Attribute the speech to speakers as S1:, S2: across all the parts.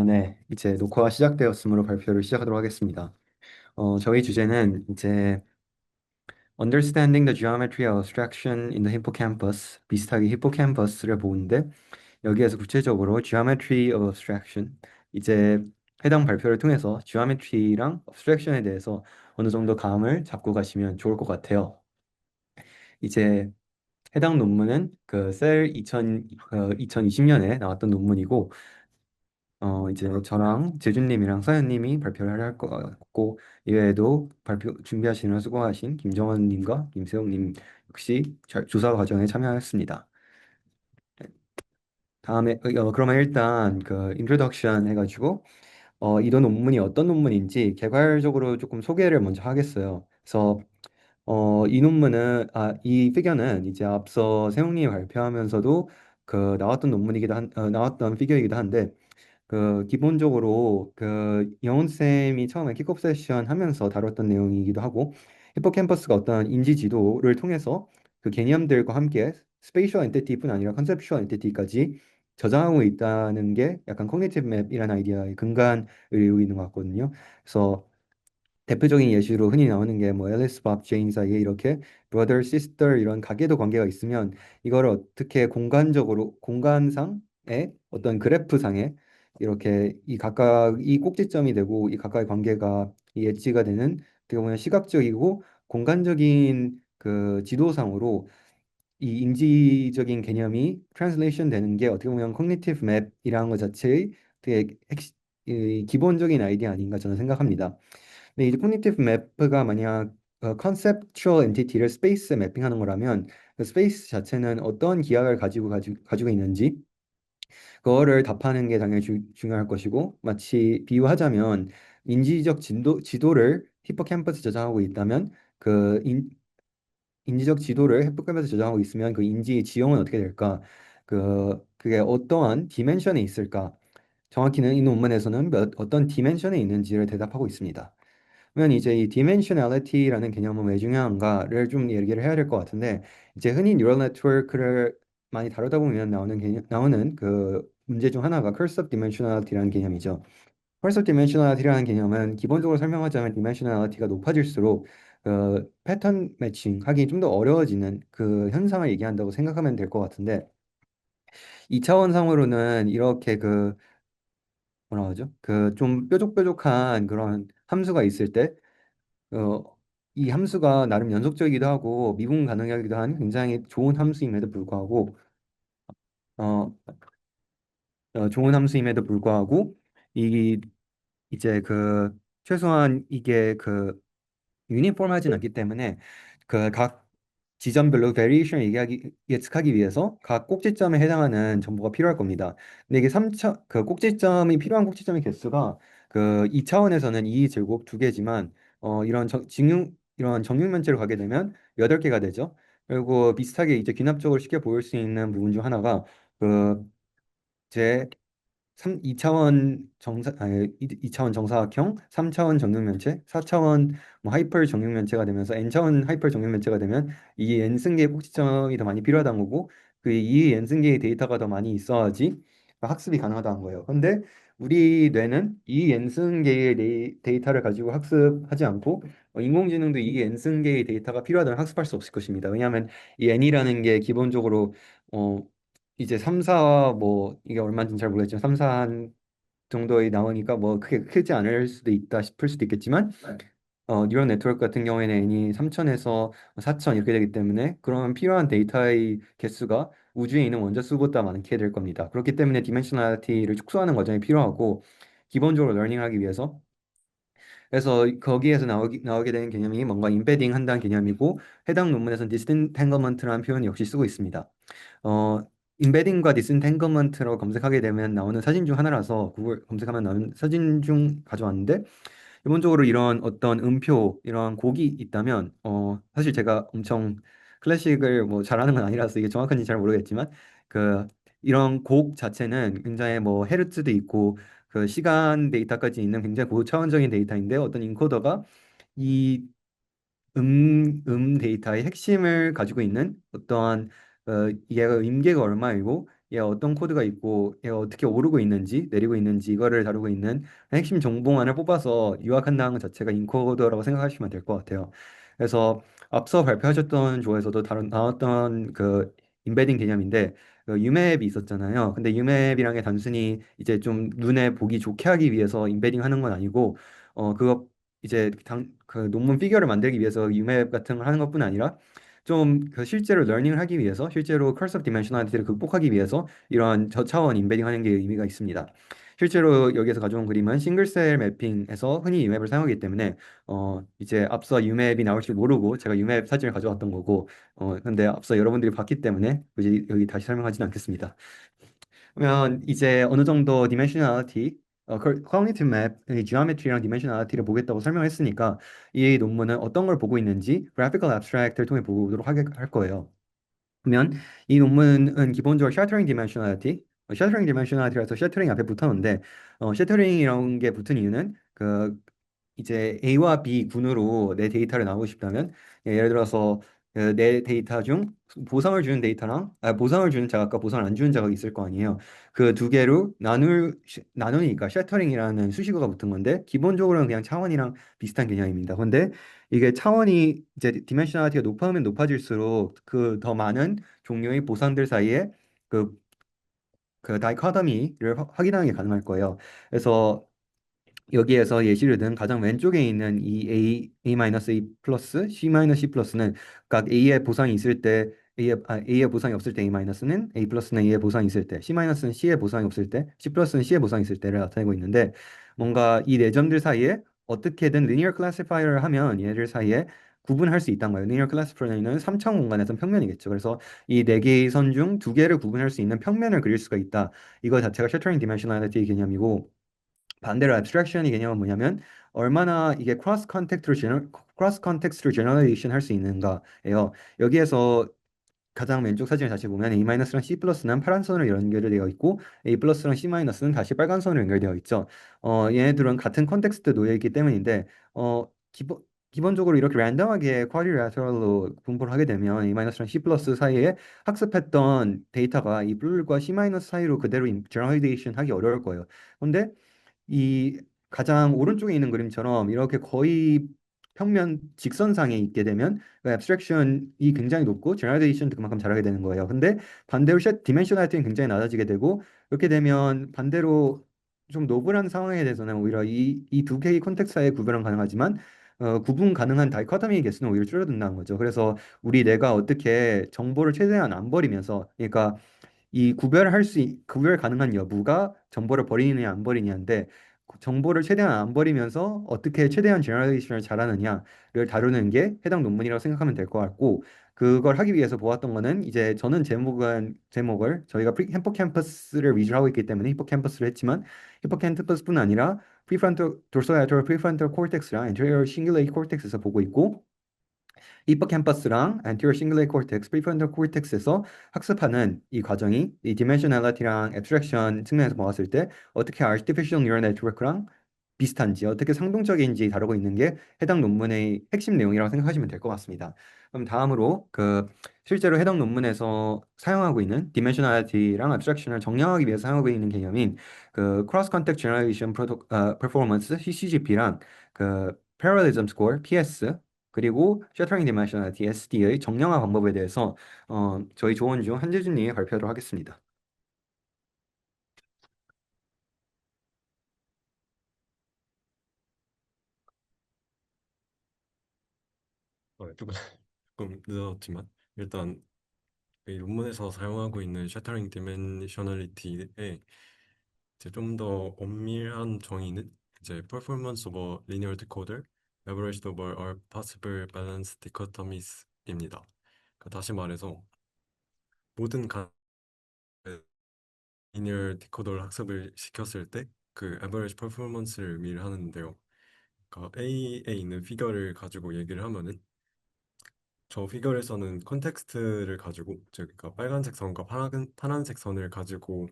S1: 네. 이제 녹화가 시작되었으므로 발표를 시작하도록 하겠습니다. 저희 주제는 이제 Understanding the Geometry of Abstraction in the Hippocampus, 비슷하게 히포캠퍼스를 보는데 여기에서 구체적으로 Geometry of Abstraction, 이제 해당 발표를 통해서 Geometry랑 Abstraction에 대해서 어느 정도 감을 잡고 가시면 좋을 것 같아요. 이제 해당 논문은 셀 2020년에 나왔던 논문이고 이제 저랑 재준님이랑 서현님이 발표를 하려 할 것 같고, 이외에도 발표 준비하시느라 수고하신 김정원님과 김세용님 역시 조사 과정에 참여하였습니다. 다음에 그러면 일단 인트로덕션 해가지고 이런 논문이 어떤 논문인지 개괄적으로 조금 소개를 먼저 하겠어요. 그래서 이 피겨는 이제 앞서 세용님이 발표하면서도 나왔던 나왔던 피겨이기도 한데, 기본적으로 영훈 쌤이 처음에 킥오프 세션 하면서 다뤘던 내용이기도 하고, 히포캠퍼스가 어떤 인지 지도를 통해서 그 개념들과 함께 스페이셜 엔티티뿐 아니라 컨셉슈얼 엔티티까지 저장하고 있다는 게 약간 커그니티브 맵이라는 아이디어의 근간을 이루고 있는 것 같거든요. 그래서 대표적인 예시로 흔히 나오는 게 뭐 앨리스 밥 제인 사이에 이렇게 브라더 시스터 이런 가계도 관계가 있으면 이거를 어떻게 공간상의 어떤 그래프상에 이렇게 이 각각 이 꼭지점이 되고 이 각각의 관계가 이 엣지가 되는, 어떻게 보면 시각적이고 공간적인 지도상으로 이 인지적인 개념이 트랜슬레이션 되는 게 어떻게 보면 커그니티브 맵이라는 것 자체의 되게 이 기본적인 아이디어 아닌가 저는 생각합니다. 근데 이제 코그니티브 매프가 만약 컨셉추얼 엔티티를 스페이스에 매핑하는 거라면 그 스페이스 자체는 어떤 기하를 가지고 있는지 그거를 답하는 게 당연히 중요할 것이고, 마치 비유하자면 인지적 지도를 히포캠퍼스 저장하고 있다면 인지적 지도를 히포캠퍼스 저장하고 있으면 그 인지 지형은 어떻게 될까? 그게 어떠한 디멘션에 있을까? 정확히는 이 논문에서는 어떤 디멘션에 있는지를 대답하고 있습니다. 그러면 이제 이 dimensionality라는 개념은 왜 중요한가를 좀 얘기를 해야 될 것 같은데, 이제 흔히 뉴럴 네트워크를 많이 다루다 보면 나오는 문제 중 하나가 curse of dimensionality라는 개념이죠. curse of dimensionality라는 개념은 기본적으로 설명하자면 dimensionality가 높아질수록 패턴 매칭하기 좀 더 어려워지는 그 현상을 얘기한다고 생각하면 될 것 같은데, 2차원상으로는 이렇게 뭐라 하죠? 좀 뾰족뾰족한 그런 함수가 있을 때 어, 이 함수가 나름 연속적이기도 하고 미분 가능하기도 한 굉장히 좋은 함수임에도 불구하고 어, 좋은 함수임에도 불구하고 이 이제 최소한 이게 유니폼하진 않기 때문에 각 지점별로 베리에이션을 예측하기 위해서 각 꼭지점에 해당하는 정보가 필요할 겁니다. 근데 이게 필요한 꼭지점의 개수가 2차원에서는 2 제곱 2개지만 이런 정육면체로 가게 되면 8개가 되죠. 그리고 비슷하게 이제 귀납적으로 쉽게 보일 수 있는 부분 중 하나가 그제 2차원 이차원 정사각형, 3차원 정육면체, 4차원 뭐 하이퍼 정육면체가 되면서 n차원 하이퍼 정육면체가 되면 이 n승계의 꼭지점이 더 많이 필요하다는 거고, 이 n승계의 데이터가 더 많이 있어야지 학습이 가능하다는 거예요. 근데 우리 뇌는 이 n승계의 데이터를 가지고 학습하지 않고 인공지능도 이 n승계의 데이터가 필요하다면 학습할 수 없을 것입니다. 왜냐하면 이 n이라는 게 기본적으로 어, 이제 3, 4 뭐 이게 얼마인지는 잘 모르겠지만 3, 4 정도에 나오니까 뭐 크게 크지 않을 수도 있다 싶을 수도 있겠지만 뉴럴 네트워크 같은 경우에는 n이 3천에서 4천 이렇게 되기 때문에 그런 필요한 데이터의 개수가 우주에 있는 원자 수보다 많게 될 겁니다. 그렇기 때문에 디멘셔널리티를 축소하는 과정이 필요하고, 기본적으로 러닝하기 위해서, 그래서 거기에서 나오게 되는 개념이 뭔가 임베딩 한다는 개념이고, 해당 논문에서는 디스텐글먼트라는 표현을 역시 쓰고 있습니다. 어, 임베딩과 디스텐글먼트로 검색하게 되면 나오는 사진 중 하나라서 구글 검색하면 나오는 사진 중 가져왔는데, 기본적으로 이런 어떤 음표, 이런 곡이 있다면, 사실 제가 엄청 클래식을 뭐 잘하는 건 아니라서 이게 정확한지 잘 모르겠지만, 그, 이런 곡 자체는 굉장히 뭐 헤르츠도 있고, 시간 데이터까지 있는 굉장히 고차원적인 데이터인데, 어떤 인코더가 이 데이터의 핵심을 가지고 있는 어떠한 얘가 임계가 얼마이고 얘 어떤 코드가 있고 얘가 어떻게 오르고 있는지 내리고 있는지 이거를 다루고 있는 핵심 정보만을 뽑아서 요약한다는 것 자체가 인코더라고 생각하시면 될 것 같아요. 그래서 앞서 발표하셨던 조에서도 나왔던 그 임베딩 개념인데 그 유맵이 있었잖아요. 근데 유맵이란 게 단순히 이제 좀 눈에 보기 좋게 하기 위해서 임베딩 하는 건 아니고 그거 이제 그 논문 피규어를 만들기 위해서 유맵 같은 걸 하는 것뿐 아니라 좀 그 실제로 러닝을 하기 위해서 실제로 커서 디멘셔널리티를 극복하기 위해서 이러한 저차원 임베딩 하는 게 의미가 있습니다. 실제로 여기에서 가져온 그림은 싱글셀 매핑에서 흔히 유맵을 사용하기 때문에 이제 앞서 유맵이 나올 줄 모르고 제가 유맵 사진을 가져왔던 거고 근데 앞서 여러분들이 봤기 때문에 굳이 여기 다시 설명하지는 않겠습니다. 그러면 이제 어느 정도 디멘셔널리티 커그니티브 맵, 지오메트리랑 디멘셔널리티를 보겠다고 설명했으니까 이 논문은 어떤 걸 보고 있는지 그래피컬 abstract를 통해 보도록 할 거예요. 그러면 이 논문은 기본적으로 셔터링 디멘셔널리티, 셔터링 디멘셔널리티라서 셔터링 앞에 붙었는데 셔터링이라는 게 붙은 이유는 그 이제 A와 B 군으로 내 데이터를 나누고 싶다면 예를 들어서 내 데이터 중 보상을 주는 데이터랑 보상을 주는 자각과 보상을 안 주는 자각이 있을 거 아니에요. 그 두 개로 나누니까 셔터링이라는 수식어가 붙은 건데 기본적으로는 그냥 차원이랑 비슷한 개념입니다. 근데 이게 차원이 이제 디멘셔널리티가 높아오면 높아질수록 그 더 많은 종류의 보상들 사이에 그 다이코토미를 확인하는 게 가능할 거예요. 그래서 여기에서 예시를 든 가장 왼쪽에 있는 이 A 플러스, C 플러스는 각 A의 보상이 있을 때 A의 보상이 없을 때 A-는 A 플러스는 A의 보상이 있을 때 C는 C의 보상이 없을 때 C 플러스는 C의 보상이 있을 때를 나타내고 있는데 뭔가 이 네 점들 사이에 어떻게든 linear classifier를 하면 얘들 사이에 구분할 수 있단 말이에요. linear classifier는 3차원 공간에서 평면이겠죠. 그래서 이 네 개의 선 중 두 개를 구분할 수 있는 평면을 그릴 수가 있다. 이거 자체가 셔터링 디멘셔널리티 개념이고 반대로 abstraction이 개념은 뭐냐면 얼마나 이게 cross context를 generalization 할 수 있는가예요. 여기에서 가장 왼쪽 사진을 다시 보면 A-랑 C 플러스는 파란 선으로 연결되어 있고 A 플러스랑 C-는 다시 빨간 선으로 연결되어 있죠. 얘네들은 같은 컨텍스트 놓여 있기 때문인데 기본적으로 이렇게 랜덤하게 쿼드리래터럴로 분포를 하게 되면 A-랑 C 플러스 사이에 학습했던 데이터가 이 블루과 C- 사이로 그대로 generalization 하기 어려울 거예요. 근데 이 가장 오른쪽에 있는 그림처럼 이렇게 거의 평면 직선상에 있게 되면 그 abstraction이 굉장히 높고 generalization도 그만큼 잘하게 되는 거예요. 근데 반대로 dimensionality는 굉장히 낮아지게 되고 그렇게 되면 반대로 좀 노블한 상황에 대해서는 오히려 이 두 개의 컨텍스트 사이의 구별은 가능하지만 구분 가능한 다이코토미의 개수는 오히려 줄어든다는 거죠. 그래서 우리 뇌가 어떻게 정보를 최대한 안 버리면서 그러니까 이 구별 가능한 여부가 정보를 버리느냐 안 버리느냐인데 정보를 최대한 안 버리면서 어떻게 최대한 제너레이션을 잘하느냐를 다루는 게 해당 논문이라고 생각하면 될 것 같고 그걸 하기 위해서 보았던 거는 이제 저는 제목을 저희가 히포캠퍼스를 위주로 하고 있기 때문에 히포캠퍼스를 했지만 히포캠퍼스뿐 아니라 프리프론탈 도르소라테럴 프리프론탈 코텍스랑 엔테리어 싱귤레이 코텍스에서 보고 있고 히포캠퍼스랑 anterior cingulate cortex, prefrontal cortex에서 학습하는 이 과정이 이 dimensionality랑 abstraction 측면에서 보았을 때 어떻게 artificial neural network랑 비슷한지 어떻게 상동적인지 다루고 있는 게 해당 논문의 핵심 내용이라고 생각하시면 될 것 같습니다. 그럼 다음으로 그 실제로 해당 논문에서 사용하고 있는 dimensionality랑 abstraction을 정량하기 위해서 사용하고 있는 개념인 그 cross context generalization performance CCGP랑 그 parallelism score PS 그리고 셔터링 디멘셔널리티 SD의 정량화 방법에 대해서 저희 조원 중 한재준님이 발표하도록 하겠습니다.
S2: 조금 조금 늦었지만 일단 이 논문에서 사용하고 있는 셔터링 디멘셔널리티의 이제 좀 더 엄밀한 정의는 이제 performance over linear decoder, averaged over all possible balance dichotomies입니다. 그러니까 다시 말해서 모든 linear decoder 학습을 시켰을 때 그 average performance를 의미를 하는데요. 그러니까 A에 있는 피겨를 가지고 얘기를 하면은 저 피겨에서는 컨텍스트를 가지고 즉 그러니까 빨간색 선과 파란색 선을 가지고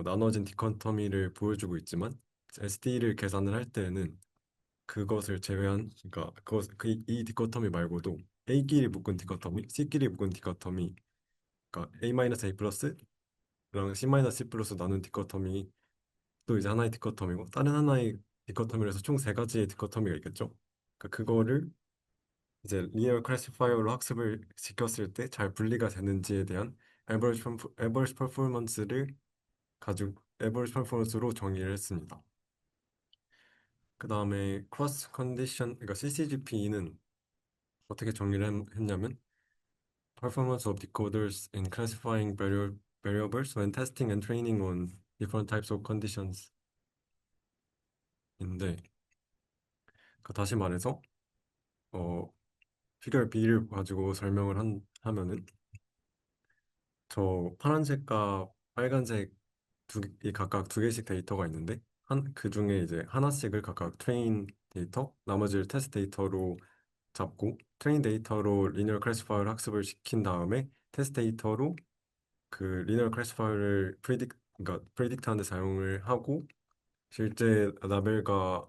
S2: 나눠진 디코토미를 보여주고 있지만 SD를 계산을 할 때는 그것을 제외한 그러니까 이 디코토미 말고도 A끼리 묶은 디코토미, C끼리 묶은 디코토미 그러니까 A-A 플러스 C 플러스 나눈 디코토미 또 이제 하나의 디코토미고 다른 하나의 디코토미로 해서 총 세 가지의 디코토미가 있겠죠. 그러니까 그거를 이제 리니어 클래시파이어로 학습을 시켰을 때 잘 분리가 되는지에 대한 에버리지 퍼포먼스를 가지고 에버리지 퍼포먼스로 정의를 했습니다. 그 다음에 크로스 컨디션 그러니까 CCGP는 어떻게 정리를 했냐면 Performance of decoders in classifying variables when testing and training on different types of conditions 인데 그 다시 말해서 어 피겨 B를 가지고 하면은 저 파란색과 빨간색 이 각각 두 개씩 데이터가 있는데 그 중에 이제 하나씩을 각각 트레인 데이터, 나머지를 테스트 데이터로 잡고 트레인 데이터로 리니어 클래시파이어를 학습을 시킨 다음에 테스트 데이터로 그 리니어 클래시파이어를 그러니까 프리딕트하는 데 사용을 하고 실제 라벨과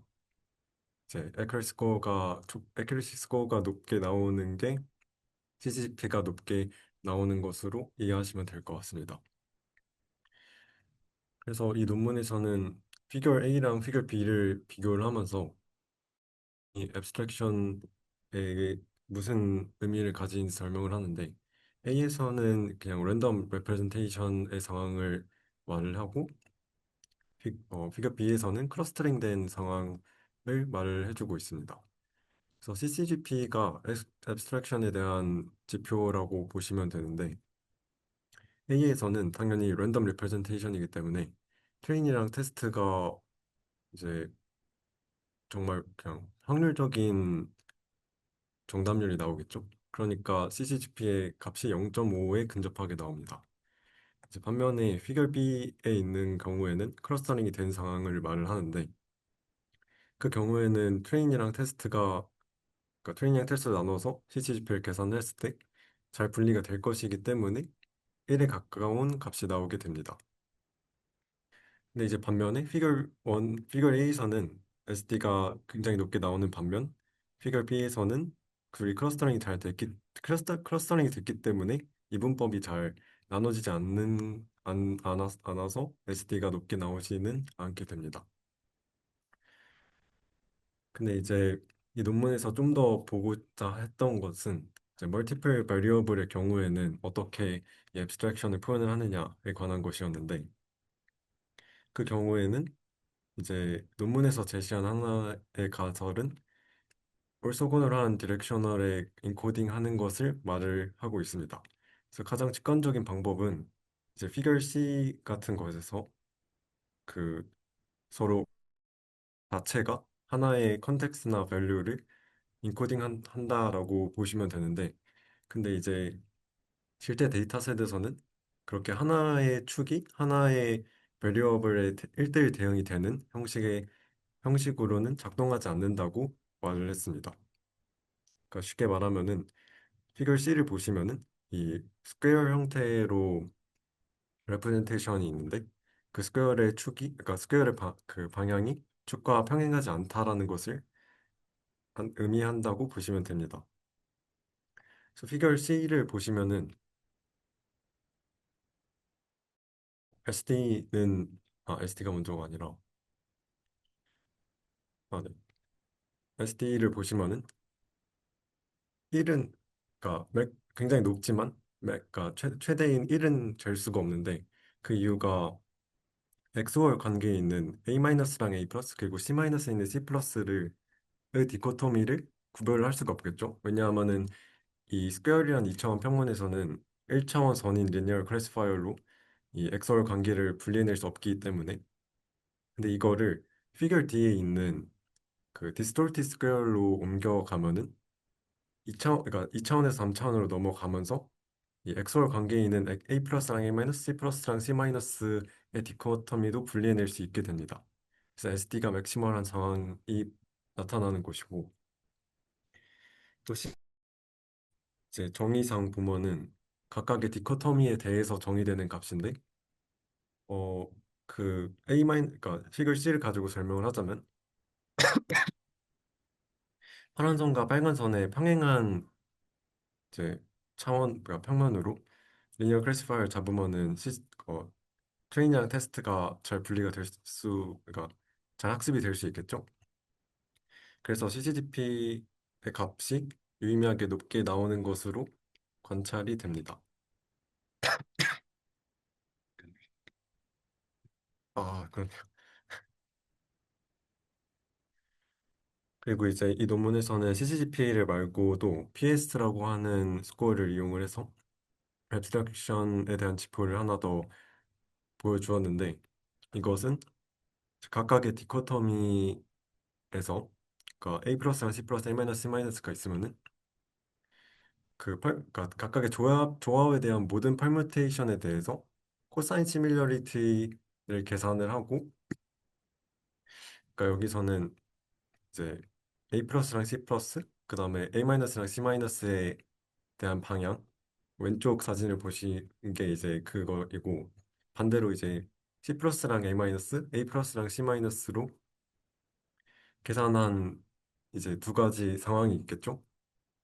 S2: 이제 애큐리시 스코어가 높게 나오는 게 CCP가 높게 나오는 것으로 이해하시면 될 것 같습니다. 그래서 이 논문에서는 피겨 A랑 피겨 B를 비교를 하면서 이 앱스트랙션에 무슨 의미를 가진지 설명을 하는데 A에서는 그냥 랜덤 레프레젠테이션의 상황을 말을 하고 피겨 B에서는 클러스터링된 상황을 말을 해주고 있습니다. 그래서 CCGP가 앱스트랙션에 대한 지표라고 보시면 되는데 A에서는 당연히 랜덤 리프레젠테이션이기 때문에 트레인이랑 테스트가 이제 정말 그냥 확률적인 정답률이 나오겠죠. 그러니까 CCGP의 값이 0.5에 근접하게 나옵니다. 이제 반면에 피겨 B에 있는 경우에는 클러스터링이 된 상황을 말을 하는데 그 경우에는 트레이닝이랑 테스트를 나눠서 CCGP를 계산을 했을 때 잘 분리가 될 것이기 때문에 1에 가까운 값이 나오게 됩니다. 근데 이제 반면에 피겨 A에서는 SD가 굉장히 높게 나오는 반면 피겨 B에서는 둘이 클러스터링이 됐기 때문에 이분법이 잘 나눠지지 않아서 SD가 높게 나오지는 않게 됩니다. 근데 이제 이 논문에서 좀 더 보고자 했던 것은 이제 멀티플 바리어블의 경우에는 어떻게 이 앱스트랙션을 표현을 하느냐에 관한 것이었는데 그 경우에는 이제 논문에서 제시한 하나의 가설은 올소곤을 한 디렉셔널에 인코딩하는 것을 말을 하고 있습니다. 그래서 가장 직관적인 방법은 이제 피겨 C 같은 것에서 그 서로 자체가 하나의 컨텍스트나 밸류를 한다라고 보시면 되는데 근데 이제 실제 데이터셋에서는 그렇게 하나의 축이 하나의 베리어블의 1대1 대응이 되는 형식으로는 작동하지 않는다고 말을 했습니다. 그러니까 쉽게 말하면은 피겨 C를 보시면은 이 스퀘어 형태로 레프레젠테이션이 있는데 그 그러니까 그 방향이 축과 평행하지 않다라는 것을 의미한다고 보시면 됩니다. 그래서 피겨 C를 보시면은 SD가 먼저가 아니라 네. SD를 보시면은 1은 그러니까 굉장히 높지만 그러니까 최대인 1은 잴 수가 없는데 그 이유가 XOR 관계에 있는 A-랑 A 플러스 그리고 C-에 있는 C 플러스를 의 디코토미를 구별을 할 수가 없겠죠. 왜냐하면은 이 스퀘어리안 2차원 평면에서는 1차원 선인 리니어 클래시파이어로 이 XOR 관계를 분리해낼 수 없기 때문에 근데 이거를 피겨 D에 있는 그 디스토티드 스퀘어로 옮겨가면은 2차원 그러니까 2차원에서 3차원으로 넘어가면서 이 엑소얼 관계에 있는 A 플러스랑 A 마이너스, C 플러스랑 C 마이너스의 디코토미도 분리해낼 수 있게 됩니다. 그래서 SD가 맥시멀한 상황이 나타나는 것이고 또 이제 정의상 보면은 각각의 디코토미에 대해서 정의되는 값인데 어 그 그러니까 피글 C를 가지고 설명을 하자면 파란 선과 빨간 선의 평행한 이제 그러니까 평면으로 리니어 클래시파이어를 잡으면은 트레이닝이랑 테스트가 잘 분리가 그러니까 잘 학습이 될 수 있겠죠? 그래서 CCGP의 값이 유의미하게 높게 나오는 것으로 관찰이 됩니다. 아, 그렇네요. 그리고 이제 이 논문에서는 CCGP를 말고도 PS라고 하는 스코어를 이용을 해서 애브스트랙션에 대한 지표를 하나 더 보여주었는데 이것은 각각의 디코토미에서 그러니까 A 플러스랑 C 플러스 A 마이너스 C 마이너스가 있으면은 그러니까 각각의 조합에 대한 모든 퍼뮤테이션에 대해서 코사인 시밀러리티를 계산을 하고 그러니까 여기서는 이제 A 플러스랑 C 플러스 그다음에 A 마이너스랑 C 마이너스에 대한 방향 왼쪽 사진을 보시는 게 이제 그거이고 반대로 이제 C 플러스랑 A 마이너스 A 플러스랑 C 마이너스로 계산한 이제 두 가지 상황이 있겠죠?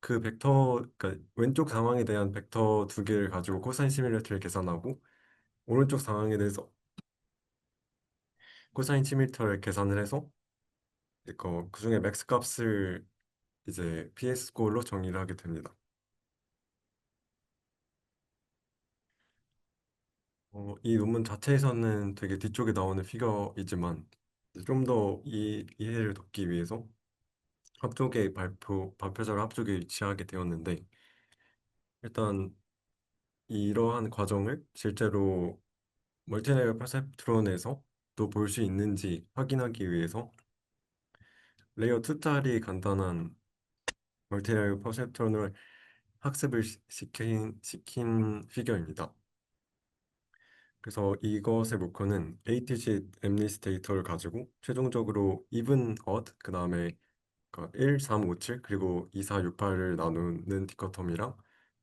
S2: 그 벡터, 그러니까 왼쪽 상황에 대한 벡터 두 개를 가지고 코사인 시뮬레이터를 계산하고 오른쪽 상황에 대해서 코사인 시뮬레이터를 계산을 해서 그 중에 맥스 값을 이제 PS 스코어로 정의를 하게 됩니다. 이 논문 자체에서는 되게 뒤쪽에 나오는 피겨이지만 좀 더 이해를 돕기 위해서 앞쪽에 발표자가 앞쪽에 위치하게 되었는데 일단 이러한 과정을 실제로 멀티레이어 퍼셉트론에서 또 볼 수 있는지 확인하기 위해서 레이어 2짜리 간단한 멀티레이어 퍼셉트론을 학습을 시킨 피겨입니다. 그래서 이것의 목표는 A to Z 엠리스 데이터를 가지고 최종적으로 even, odd, 그 다음에 1, 3, 5, 7 그리고 2, 4, 6, 8을 나누는 디코토미랑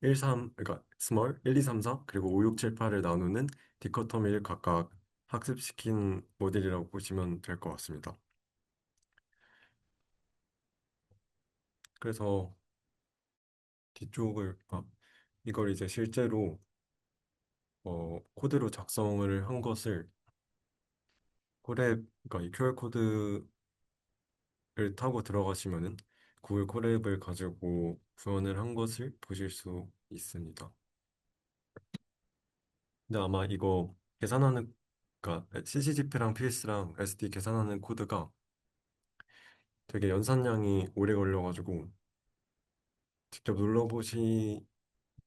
S2: 1, 3, 그러니까 small 1, 2, 3, 4 그리고 5, 6, 7, 8을 나누는 디코토미를 각각 학습시킨 모델이라고 보시면 될 것 같습니다. 그래서 뒤쪽을 이걸 이제 실제로 코드로 작성을 한 것을 그러니까 이 QR 코드를 타고 들어가시면은 구글 콜앱을 가지고 구현을 한 것을 보실 수 있습니다. 근데 아마 이거 계산하는 그러니까 CCGP랑 PS랑 SD 계산하는 코드가 되게 연산량이 오래 걸려가지고 직접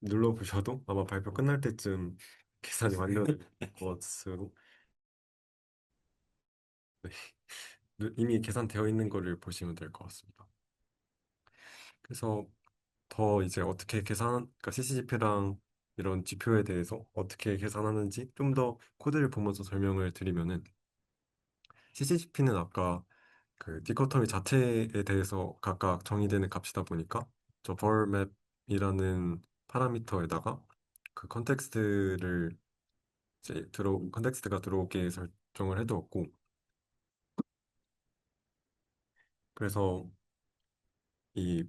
S2: 눌러보셔도 아마 발표 끝날 때쯤 계산이 완료될 것으로 네. 이미 계산되어 있는 거를 보시면 될 것 같습니다. 그래서 더 이제 어떻게 그러니까 CCGP랑 이런 지표에 대해서 어떻게 계산하는지 좀 더 코드를 보면서 설명을 드리면은 CCGP는 아까 그 디코토미 자체에 대해서 각각 정의되는 값이다 보니까 저 벌맵이라는 파라미터에다가 그 컨텍스트를 컨텍스트가 들어오게 설정을 해두었고 그래서 이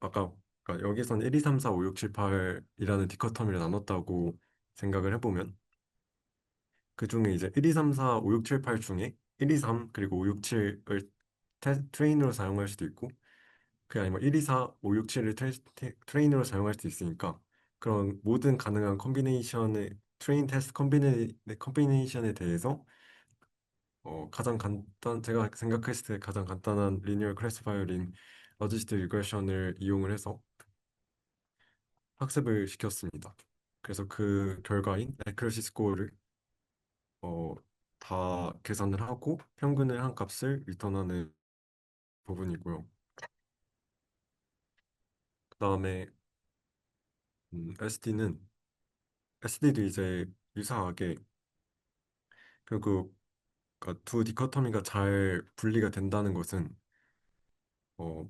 S2: 아까 그러니까 여기서는 1, 2, 3, 4, 5, 6, 7, 8이라는 디코토미를 나눴다고 생각을 해보면 그 중에 이제 1, 2, 3, 4, 5, 6, 7, 8 중에 1, 2, 3 그리고 5, 6, 7을 트레인으로 사용할 수도 있고 그게 아니면 1, 2, 4, 5, 6, 7을 트레인으로 사용할 수도 있으니까 그런 모든 가능한 트레인 테스트 컴비네이션에 대해서 제가 생각했을 때 가장 간단한 리니어 클래시파이어인 어지스트 리그레션을 이용을 해서 학습을 시켰습니다. 그래서 그 결과인 애큐러시 스코어를 어, 다 계산을 하고 평균을 한 값을 리턴하는 부분이고요. 그다음에 SD도 이제 유사하게 결국 그러니까 두 디코토미가 잘 분리가 된다는 것은 어,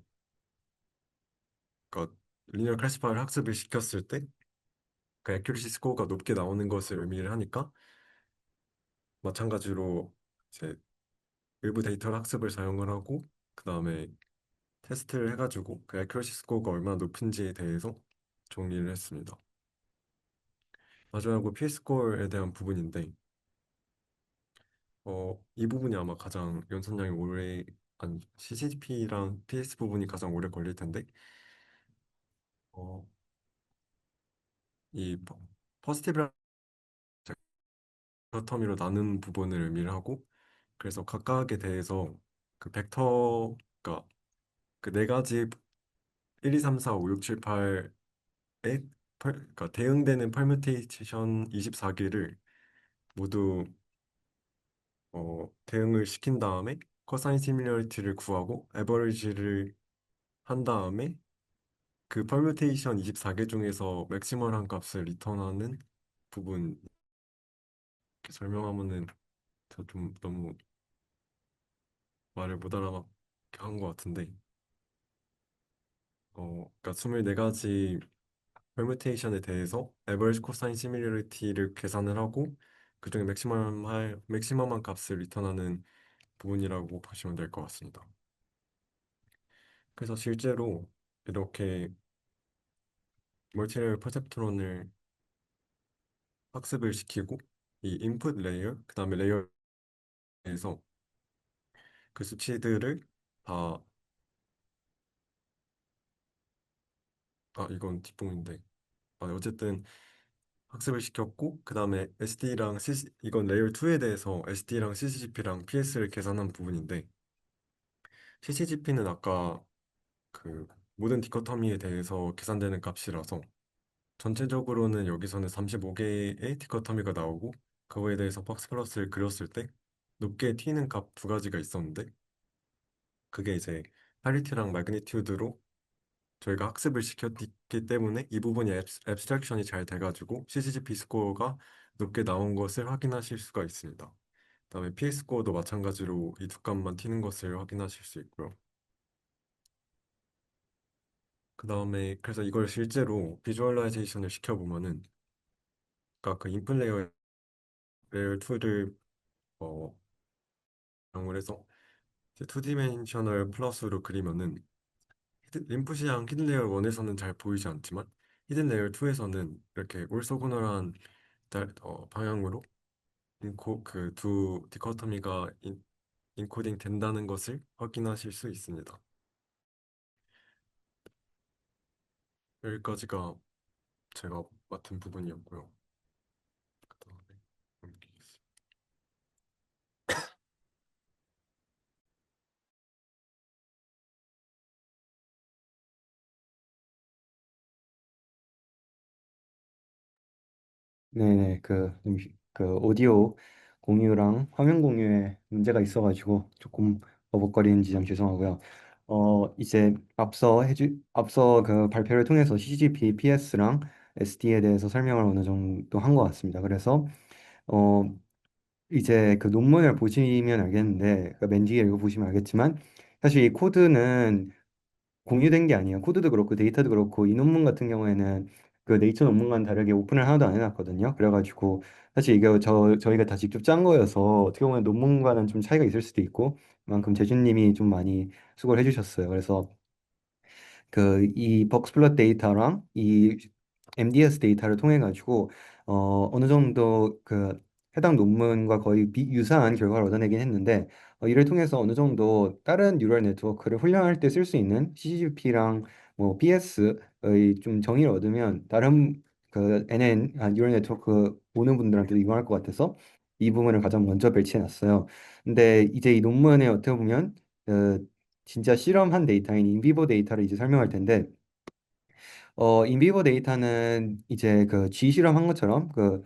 S2: 그러니까 리니어 클래시파이어를 학습을 시켰을 때 그 애큐러시 스코어가 높게 나오는 것을 의미를 하니까 마찬가지로 이제 외부 데이터를 학습을 사용을 하고 그다음에 테스트를 해가지고 그 애큐러시 스코어가 얼마나 높은지에 대해서 정리를 했습니다. 마지막으로 P 스코어에 대한 부분인데 이 부분이 아마 가장 연산량이 오래, 아니, CCP랑 PS 부분이 가장 오래 걸릴 텐데, 어, 이 퍼스티브 디코토미로 나눈 부분을 의미를 하고, 그래서 각각에 대해서 그 벡터가 그 네 가지 1, 2, 3, 4, 5, 6, 7, 8에 그러니까 대응되는 퍼뮤테이션 24개를 모두 대응을 시킨 다음에 코사인 시뮬러리티를 구하고 에버리지를 한 다음에 그 퍼뮤테이션 24개 중에서 맥시멀한 값을 리턴하는 부분 이렇게 설명하면은 저 좀 너무 말을 못 알아듣게 한 것 같은데 그러니까 24가지 퍼뮤테이션에 대해서 에버리지 코사인 시뮬러리티를 계산을 하고 그중에 맥시멈한 값을 리턴하는 부분이라고 보시면 될 것 같습니다. 그래서 실제로 이렇게 멀티레이어 퍼셉트론을 학습을 시키고 이 인풋 레이어, 그다음에 레이어에서 그 수치들을 다, 이건 뒷부분인데, 어쨌든 학습을 시켰고, 그다음에 SD랑 이건 레이어 2에 대해서 SD랑 CCGP랑 PS를 계산한 부분인데, CCGP는 아까 그 모든 디코토미에 대해서 계산되는 값이라서 전체적으로는 여기서는 35개의 디코토미가 나오고 그거에 대해서 박스 플러스를 그렸을 때 높게 튀는 값 두 가지가 있었는데 그게 이제 파리티랑 마그니튜드로 저희가 학습을 시켰기 때문에 이 부분이 앱스트랙션이 잘 돼가지고 CCGP 스코어가 높게 나온 것을 확인하실 수가 있습니다. 그다음에 PS 스코어도 마찬가지로 이 두 값만 튀는 것을 확인하실 수 있고요. 그다음에 그래서 이걸 실제로 비주얼라이제이션을 시켜보면은 아까 그 인풋 레이어 2를 사용을 해서 2디멘셔널 플러스로 그리면은 인풋이랑 히든 레이어 1에서는 잘 보이지 않지만 히든 레이어 2에서는 이렇게 올소고널한 방향으로 그 두 디코토미가 인코딩 된다는 것을 확인하실 수 있습니다. 여기까지가 제가 맡은 부분이었고요. 그다음에 넘기겠습니다.
S1: 네네, 그 오디오 공유랑 화면 공유에 문제가 있어가지고 조금 버벅거리는 지점 죄송하고요. 이제 앞서 그 발표를 통해서 CGP, PS랑 SD에 대해서 설명을 어느 정도 한 것 같습니다. 그래서 어, 이제 그 논문을 보시면 알겠는데, 맨 뒤에 읽어보시면 알겠지만, 사실 이 코드는 공유된 게 아니에요. 코드도 그렇고 데이터도 그렇고 이 논문 같은 경우에는 그 네이처 논문과는 다르게 오픈을 하나도 안 해놨거든요. 그래가지고 사실 이게 저희가 다 직접 짠 거여서 어떻게 보면 논문과는 좀 차이가 있을 수도 있고 그만큼 재준님이 좀 많이 수고를 해주셨어요. 그래서 그 이 벅스플럿 데이터랑 이 MDS 데이터를 통해 가지고 어느 정도 그 해당 논문과 거의 유사한 결과를 얻어내긴 했는데 이를 통해서 어느 정도 다른 뉴럴 네트워크를 훈련할 때 쓸 수 있는 CCP랑 뭐 BS의 좀 정의를 얻으면 다른 그 뉴럴 네트워크 보는 분들한테도 이용할 것 같아서 이 부분을 가장 먼저 배치해 놨어요. 근데 이제 이 논문에 어떻게 보면 그 진짜 실험한 데이터인 인비보 데이터를 이제 설명할 텐데, 인비보 데이터는 이제 그 G 실험한 것처럼 그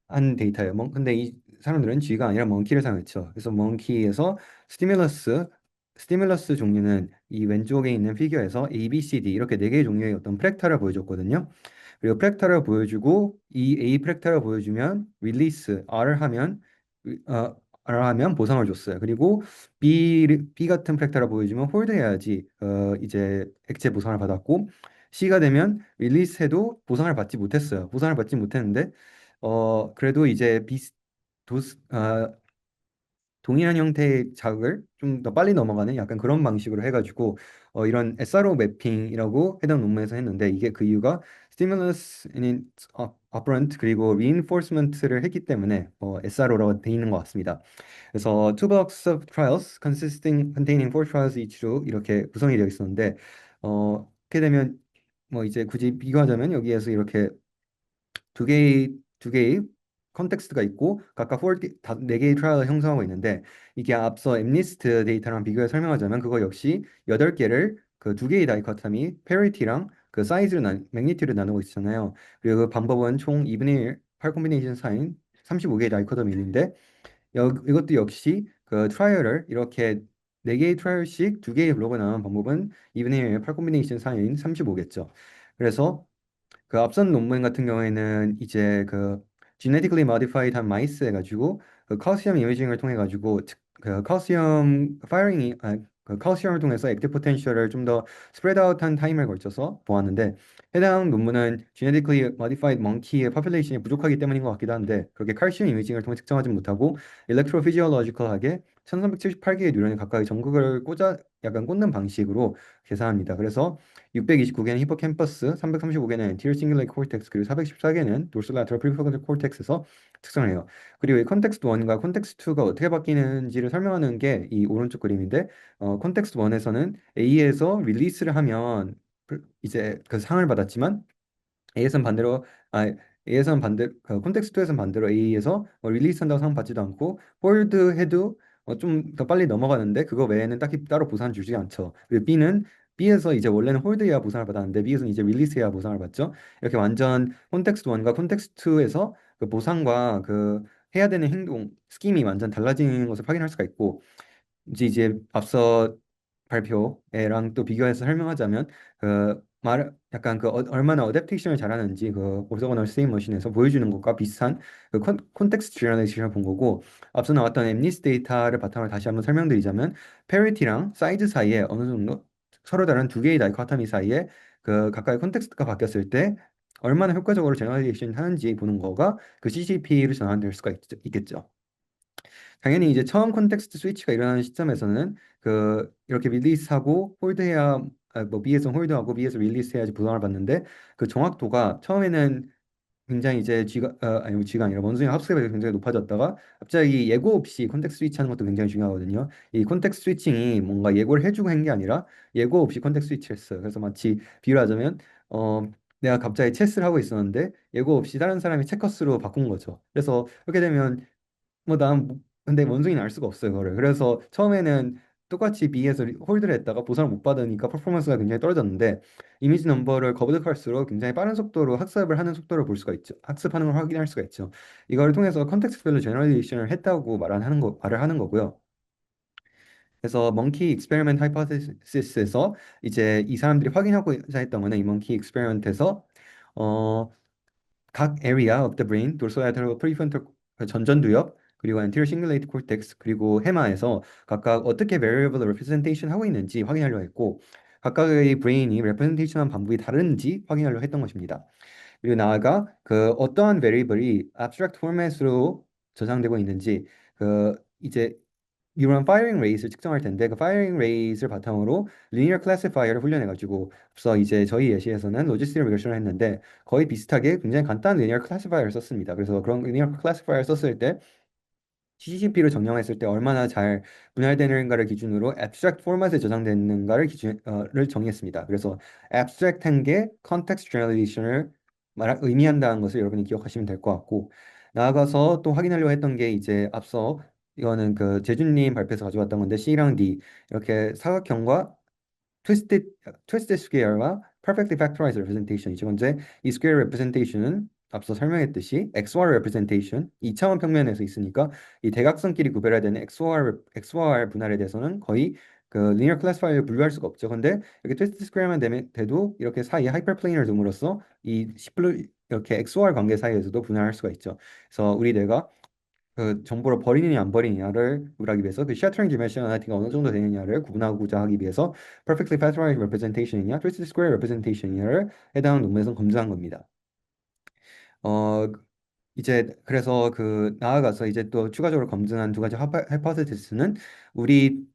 S1: 한 데이터예요. 근데 이 사람들은 G가 아니라 멍키를 사용했죠. 그래서 멍키에서 스티뮬러스, 스티뮬러스 종류는 이 왼쪽에 있는 피규어에서 A, B, C, D 이렇게 네 개의 종류의 어떤 프랙탈을 보여줬거든요. 그리고 프랙탈을 보여주고 이 A 프랙탈을 보여주면 릴리스 R 하면 보상을 줬어요. 그리고 B 같은 프랙탈을 보여주면 홀드 해야지 이제 액체 보상을 받았고 C가 되면 릴리스해도 보상을 받지 못했어요. 보상을 받지 못했는데 그래도 이제 도스, 아, 동일한 형태의 자극을 좀 더 빨리 넘어가는 약간 그런 방식으로 해가지고 이런 SRO 매핑이라고 해당 논문에서 했는데 이게 그 이유가 stimulus and operant 그리고 reinforcement를 했기 때문에 SRO라고 돼 있는 것 같습니다. 그래서 two blocks of trials containing four trials each로 이렇게 구성이 되어 있었는데 이렇게 되면 뭐 이제 굳이 비교하자면 여기에서 이렇게 두 개의 컨텍스트가 있고 각각 네 개의 트라이얼을 형성하고 있는데 이게 앞서 엠니스트 데이터랑 비교해 설명하자면 그거 역시 8개를 그 두 개의 다이커터미 페리티랑 그 사이즈로 매그니튜드를 나누고 있잖아요. 그리고 그 방법은 총 2분의 1 팔 콤비네이션 사인 35개의 다이커터미인데 이것도 역시 그 트라이얼을 이렇게 네 개의 트라이얼씩 두 개의 블록을 나누는 방법은 2분의 1 팔 콤비네이션 사인 35겠죠. 그래서 그 앞선 논문 같은 경우에는 이제 그 genetically modified 한 마이스 해가지고 그 칼슘 이미징을 통해 가지고 그 칼슘 파이링이 그 칼슘을 통해서 액티브 포텐셜을 좀 더 스프레드 아웃한 타임을 걸쳐서 보았는데 해당 논문은 genetically modified monkey의 population이 부족하기 때문인 것 같기도 한데 그렇게 칼슘 이미징을 통해 측정하지 못하고 일렉트로피지올로지컬하게 1378개의 뉴런이 각각의 전극을 꽂아 약간 꽂는 방식으로 계산합니다. 그래서 629개는 히포캠퍼스, 335개는 anterior cingulate cortex, 그리고 414개는 dorsolateral prefrontal cortex에서 측정을 해요. 그리고 이 컨텍스트 1과 컨텍스트 2가 어떻게 바뀌는지를 설명하는 게 이 오른쪽 그림인데, 컨텍스트 1에서는 A에서 릴리스를 하면 이제 그 상을 받았지만 A에선 반대로 A에선 반대 콘텍스트에선 반대로 A에서 릴리스한다고 상 받지도 않고 홀드 해도 좀 더 빨리 넘어가는데 그거 외에는 딱히 따로 보상 주지 않죠. 그리고 B는 B에서 이제 원래는 홀드해야 보상을 받았는데 B에서는 이제 릴리스해야 보상을 받죠. 이렇게 완전 콘텍스트 1과 콘텍스트 2에서 그 보상과 그 해야 되는 행동 스킴이 완전 달라지는 것을 확인할 수가 있고 이제 앞서 발표랑 또 비교해서 설명하자면 그 말 약간 그 얼마나 어댑테이션을 잘하는지 그 오토고널 스테임 머신에서 보여주는 것과 비슷한 그 콘텍스트 제너레이션을 본 거고 앞서 나왔던 엠니스 데이터를 바탕으로 다시 한번 설명드리자면 페리티랑 사이즈 사이에 어느 정도 서로 다른 두 개의 다이코토미 사이에 그 각각의 콘텍스트가 바뀌었을 때 얼마나 효과적으로 제너레이션 하는지 보는 거가 그 CCP로 전환될 수가 있겠죠. 당연히 이제 처음 콘텍스트 스위치가 일어나는 시점에서는 그 이렇게 릴리스하고 홀드해야 뭐 B에서 홀드하고 B에서 릴리스해야지 보상을 받는데 그 정확도가 처음에는 굉장히 이제 G가 아니라 원숭이 합숙이 굉장히 높아졌다가 갑자기 예고 없이 컨텍스트 스위치하는 것도 굉장히 중요하거든요. 이 컨텍스트 스위칭이 뭔가 예고를 해주고 한 게 아니라 예고 없이 컨텍스트 스위치했어요. 그래서 마치 비유를 하자면 어 내가 갑자기 체스를 하고 있었는데 예고 없이 다른 사람이 체커스로 바꾼 거죠. 그래서 그렇게 되면 근데 원숭이는 알 수가 없어요, 그거를. 그래서 처음에는 똑같이 B에서 홀드를 했다가 보상을 못 받으니까 퍼포먼스가 굉장히 떨어졌는데 이미지 넘버를 거듭할수록 굉장히 빠른 속도로 학습을 하는 속도를 볼 수가 있죠. 학습하는 걸 확인할 수가 있죠. 이걸 통해서 컨텍스트별로 제너레이션을 했다고 말을 하는 거고요. 그래서 몽키 익스페리먼트 하이포테시스에서 이제 이 사람들이 확인하고자 했던 거는 이 몽키 익스페리먼트에서 어, 각 area of the brain, dorsolateral prefrontal 그 전전두엽, 그리고 anterior cingulate cortex, 그리고 해마에서 각각 어떻게 variable representation 하고 있는지 확인하려 했고 각각의 브레인이 representation한 방법이 다른지 확인하려 했던 것입니다. 그리고 나아가 그 어떠한 variable이 abstract format으로 저장되고 있는지 그 이제 이런 firing rate을 측정할 텐데 그 firing rate을 바탕으로 linear classifier를 훈련해가지고 앞서 이제 저희 예시에서는 로지스틱 리그레션을 했는데 거의 비슷하게 굉장히 간단한 linear classifier를 썼습니다. 그래서 그런 linear classifier를 썼을 때 CCP를 정령했을 때 얼마나 잘 분할되는가를 기준으로 abstract 포맷에 저장되는가를 를 정의했습니다. 그래서 abstract한 게 context generalization을 의미한다는 것을 여러분이 기억하시면 될 것 같고 나아가서 또 확인하려고 했던 게 이제 앞서 이거는 그 재준님 발표에서 가져왔던 건데 C랑 D 이렇게 사각형과 twisted square와 perfectly factorized representation이죠. 현재 이 square representation은 앞서 설명했듯이 XOR representation 2차원 평면에서 있으니까 이 대각선끼리 구별해야 되는 XOR 분할에 대해서는 거의 그 linear classifier에 분류할 수가 없죠. 근데 이렇게 twisted square만 돼도 이렇게 사이에 하이퍼플레인을 둠으로써 이 이렇게 XOR 관계 사이에서도 분할할 수가 있죠. 그래서 우리 뇌가 그 정보를 버리느냐 안 버리느냐를 구분하기 위해서 그 셔터링 디멘셔널리티가 어느 정도 되느냐를 구분하고자 하기 위해서 perfectly factorized representation이냐 twisted square representation이냐를 해당 논문에서 검증한 겁니다. 어 이제 그래서 그 나아가서 이제 또 추가적으로 검증한 두 가지 하이포테시스는 우리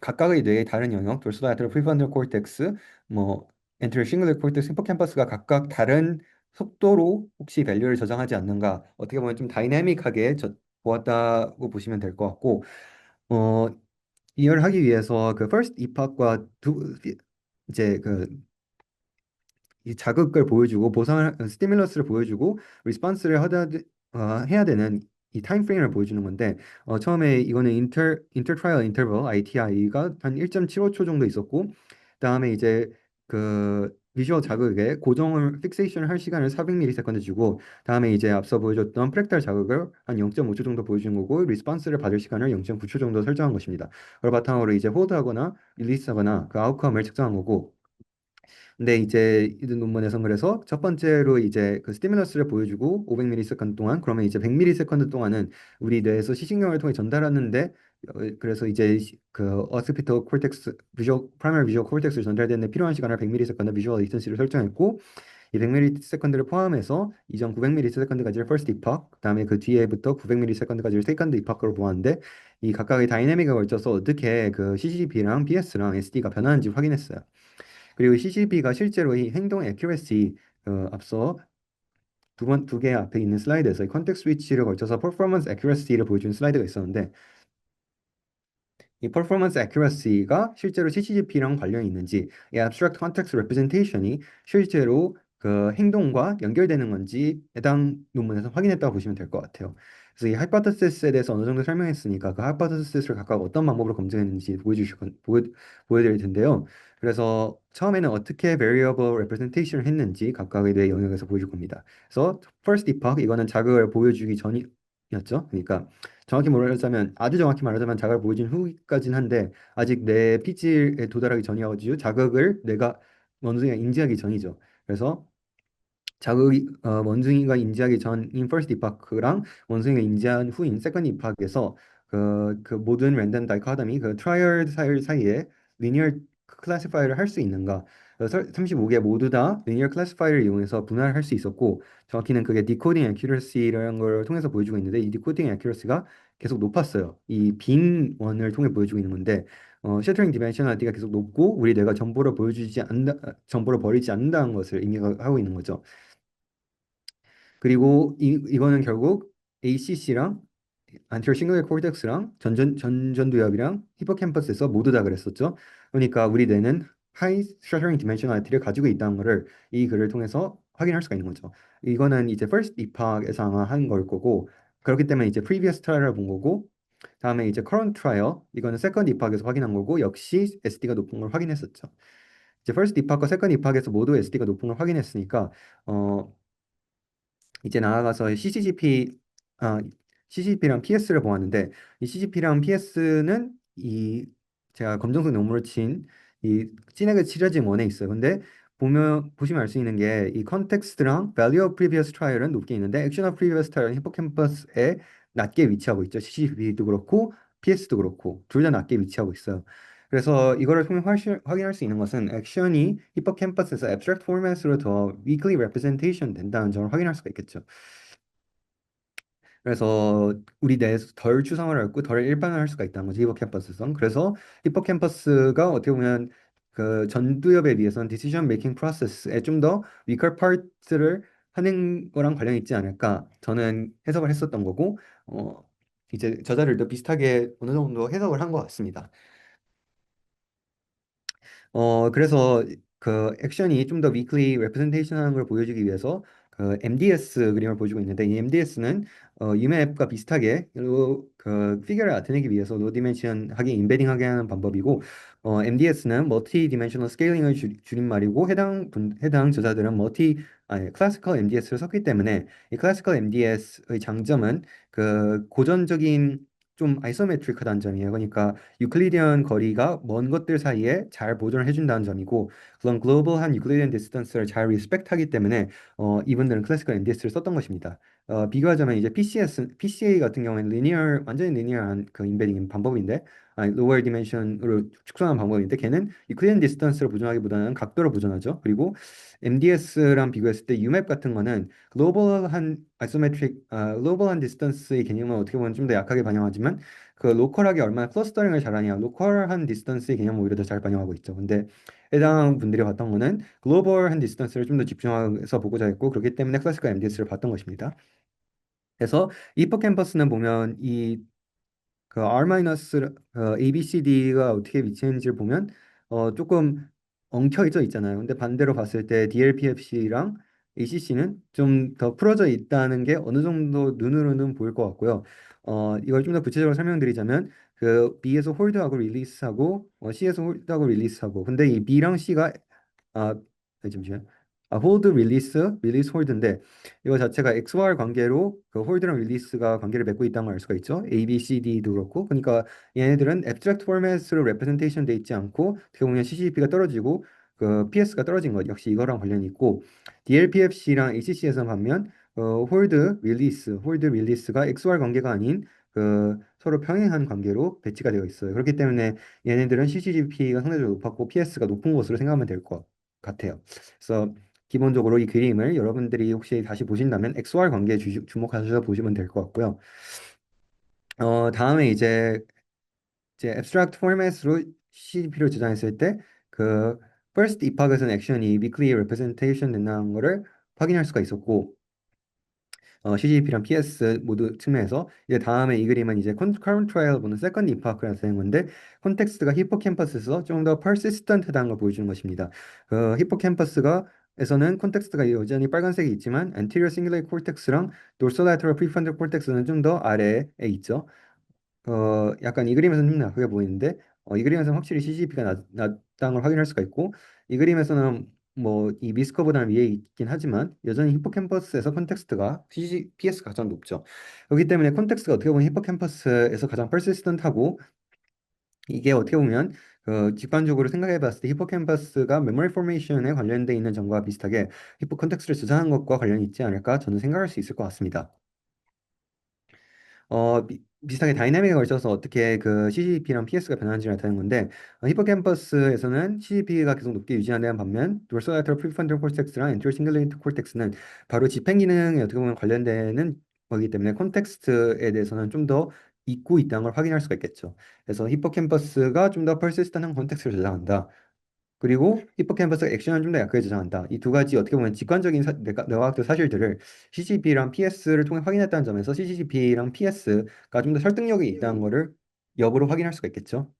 S1: 각각의 뇌의 다른 영역, 도르소라테럴 프리프론탈 코텍스, 뭐 엔터럴 싱글렛 코텍스, 히포캠퍼스가 각각 다른 속도로 혹시 밸류를 저장하지 않는가 어떻게 보면 좀 다이내믹하게 보았다고 보시면 될 것 같고 어, 이걸 하기 위해서 그 first epoch과 이제 그 이 자극을 보여주고 보상을 스티뮬러스를 보여주고 리스폰스를 해야 되는 이 타임 프레임을 보여주는 건데 처음에 이거는 인터 트라이얼 인터벌 ITI가 한 1.75초 정도 있었고 그다음에 이제 그 비주얼 자극에 고정을 픽세이션을 할 시간을 400ms 주고 다음에 이제 앞서 보여줬던 프랙탈 자극을 한 0.5초 정도 보여준 거고 리스폰스를 받을 시간을 0.9초 정도 설정한 것입니다. 그걸 바탕으로 이제 홀드하거나 릴리스하거나 그 아웃컴을 측정한 거고 근데 이제 이 논문에서 그래서 첫 번째로 이제 그 스티뮬러스를 보여주고 500ms 동안 그러면 이제 100ms 동안은 우리 뇌에서 시신경을 통해 전달하는데 그래서 이제 그 어스피터 콜텍스 비주얼 프라이머리 비주얼 콜텍스를 전달되는 데 필요한 시간을 100ms 비주얼 리턴시를 설정했고 이 100ms를 포함해서 이전 900ms까지를 first epoch 그다음에 그 뒤에부터 900ms까지를 second epoch로 보았는데 이 각각의 다이내믹에 걸쳐서 어떻게 그 CCP랑 BS랑 SD가 변하는지 확인했어요. 그리고 CCP가 실제로 이 행동 accuracy 앞서 두 개 앞에 있는 슬라이드에서 이 컨텍스트 스위치를 걸쳐서 performance accuracy를 보여주는 슬라이드가 있었는데 이 performance accuracy가 실제로 CCGP랑 관련이 있는지, 이 abstract context representation이 실제로 그 행동과 연결되는 건지 해당 논문에서 확인했다고 보시면 될 것 같아요. 그래서 이 hypothesis에 대해서 어느 정도 설명했으니까 그 hypothesis를 각각 어떤 방법으로 검증했는지 보여드릴 텐데요. 그래서 처음에는 어떻게 variable representation을 했는지 각각의 뇌 영역에서 보여줄 겁니다. 그래서 first epoch 이거는 자극을 보여주기 전이었죠. 그러니까 정확히 말하자면 아주 정확히 말하자면 자극을 보여준 후까지는 한데 아직 내 피질에 도달하기 전이어가지고 자극을 내가 원숭이가 인지하기 전이죠. 그래서 자극이 원숭이가 인지하기 전인 first epoch랑 원숭이가 인지한 후인 second epoch에서 그 모든 랜덤 다이코토미 그 트라이얼 사이에 리니어 클래시파이를 할 수 있는가 35개 모두 다 리니어 클래시파이를 이용해서 분할할 수 있었고 정확히는 그게 디코딩 애큐러시라는 걸 통해서 보여주고 있는데 이 디코딩 애큐러시가 계속 높았어요. 이 빈 원을 통해 보여주고 있는 건데 셔터링 디멘셔널리티가 계속 높고 우리 뇌가 정보를 버리지 않는다는 것을 의미하고 있는 거죠. 그리고 이거는 결국 ACC랑 안테리어 싱글 코텍스랑 전전두엽이랑 히포캠퍼스에서 모두 다 그랬었죠. 그러니까 우리 뇌는 하이 셔터링 디멘셔널리티를 가지고 있다는 거를 이 글을 통해서 확인할 수가 있는 거죠. 이거는 이제 first epoch에서 아마 한 걸 거고 그렇기 때문에 이제 previous trial을 본 거고 다음에 이제 current trial 이거는 second epoch에서 확인한 거고 역시 SD가 높은 걸 확인했었죠. 이제 first epoch과 second epoch에서 모두 SD가 높은 걸 확인했으니까 어 이제 나아가서 CCP랑 PS를 보았는데 이 CCP랑 PS는 이 제가 검정색 논문을 친 이 진하게 칠해진 원에 있어요. 근데 보시면 알 수 있는 게 이 컨텍스트랑 value of previous trial은 높게 있는데 action of previous trial은 히포캠퍼스에 낮게 위치하고 있죠. CCP도 그렇고 PS도 그렇고 둘 다 낮게 위치하고 있어요. 그래서 이거를 통해 확인할 수 있는 것은 액션이 히포캠퍼스에서 abstract format으로 더 weakly representation 된다는 점을 확인할 수가 있겠죠. 그래서 우리 내에서 덜 추상화를 했고 덜 일반화할 수가 있다는 거죠. 히포캠퍼스성. 그래서 히포캠퍼스가 어떻게 보면 그 전두엽에 비해서는 decision making process에 좀 더 weaker part를 하는 거랑 관련이 있지 않을까 저는 해석을 했었던 거고 이제 저자들도 비슷하게 어느 정도 해석을 한 것 같습니다. 그래서 그 액션이 좀 더 weakly representation 하는 걸 보여주기 위해서 그 MDS 그림을 보여주고 있는데 이 MDS는 UMAP과 비슷하게 그 피규어를 나타내기 위해서 노 디멘션하게 인베딩하게 하는 방법이고 MDS는 멀티 디멘셔널 스케일링을 줄임말이고 해당 저자들은 클래시컬 MDS를 썼기 때문에 이 클래시컬 MDS의 장점은 그 고전적인 좀 아이소메트릭하다는 점이에요. 그러니까 유클리디언 거리가 먼 것들 사이에 잘 보존을 해준다는 점이고 그런 글로벌한 유클리디언 디스턴스를 잘 리스펙트하기 때문에 이분들은 클래시컬 NDS를 썼던 것입니다. 비교하자면 이제 PCA 같은 경우에는 완전히 리니어한 그 인베딩 방법인데 lower dimension으로 축소하는 방법인데 걔는 유클리디언 디스턴스를 보존하기보다는 각도를 보존하죠. 그리고 MDS랑 비교했을 때 UMAP 같은 거는 글로벌한 디스턴스의 개념은 어떻게 보면 좀 더 약하게 반영하지만 그 로컬하게 얼마나 클러스터링을 잘하냐, 로컬한 디스턴스의 개념을 오히려 더 잘 반영하고 있죠. 근데 해당 분들이 봤던 거는 글로벌한 디스턴스를 좀 더 집중해서 보고자 했고 그렇기 때문에 클래식과 MDS를 봤던 것입니다. 그래서 히포캠퍼스는 보면 이 그 R 마이너스 ABCD가 어떻게 위치했는지를 보면 조금 엉켜져 있잖아요. 근데 반대로 봤을 때 DLPFC랑 ACC는 좀 더 풀어져 있다는 게 어느 정도 눈으로는 보일 것 같고요. 이걸 좀 더 구체적으로 설명드리자면 그 B에서 홀드하고 릴리스하고 C에서 홀드하고 릴리스하고 근데 이 B랑 C가 아, 잠시만. 홀드 릴리스 홀드인데 이거 자체가 XY 관계로 그 홀드랑 릴리스가 관계를 맺고 있다는 걸 알 수가 있죠. A, B, C, D도 그렇고. 그러니까 얘네들은 abstract format으로 representation 돼 있지 않고 어떻게 보면 CCP가 떨어지고 그 PS가 떨어진 것 역시 이거랑 관련이 있고 DLPFC랑 ACC에서 반면 홀드 릴리스가 XY 관계가 아닌 그 서로 평행한 관계로 배치가 되어 있어요. 그렇기 때문에 얘네들은 CCGP가 상대적으로 높았고 PS가 높은 것으로 생각하면 될 것 같아요. 그래서 기본적으로 이 그림을 여러분들이 혹시 다시 보신다면 XY 관계에 주목하셔서 보시면 될 것 같고요. 다음에 이제 abstract format으로 CDP를 저장했을 때 그 first epoch에서는 액션이 weakly representation 된다는 거를 확인할 수가 있었고 CGP랑 PS 모두 측면에서 이제 다음에 이 그림은 이제 current trial 보는 second epoch라는 되는 건데 콘텍스트가 히포캠퍼스에서 좀 더 persistent하다는 걸 보여주는 것입니다. 그 히포캠퍼스가 에서는 콘텍스트가 여전히 빨간색이 있지만 anterior cingulate cortex랑 dorsolateral prefrontal cortex는 좀 더 아래에 있죠. 약간 이 그림에서는 좀 나쁘게 보이는데 이 그림에서는 확실히 CGP가 낮다는 걸 확인할 수가 있고 이 그림에서는 뭐 이 미스커보다는 위에 있긴 하지만 여전히 히포캠퍼스에서 콘텍스트가 PS가 가장 높죠. 그렇기 때문에 콘텍스트가 어떻게 보면 히포캠퍼스에서 가장 persistent하고 이게 어떻게 보면 그 직관적으로 생각해 봤을 때 히포캠퍼스가 메모리 포메이션에 관련돼 있는 점과 비슷하게 히포 콘텍스트를 저장한 것과 관련이 있지 않을까 저는 생각할 수 있을 것 같습니다. 비슷하게 다이나믹에 걸쳐서 어떻게 그 CCP랑 PS가 변하는지 나타내는 건데 히포캠퍼스에서는 CCP가 계속 높게 유지하는 반면 도르소라테럴 프리프론탈 콜텍스랑 엔테리어 싱글레이트 콜텍스는 바로 집행 기능에 어떻게 보면 관련되는 거기 때문에 콘텍스트에 대해서는 좀 더 잊고 있다는 걸 확인할 수가 있겠죠. 그래서 히포캠퍼스가 좀 더 퍼시스턴한 콘텍스트를 저장한다. 그리고 히포캠퍼스 액션은 좀 더 약하게 저장한다. 이 두 가지 어떻게 보면 직관적인 뇌과학적 사실들을 CCP랑 PS를 통해 확인했다는 점에서 CCP랑 PS가 좀 더 설득력이 있다는 거를 역으로 확인할 수가 있겠죠.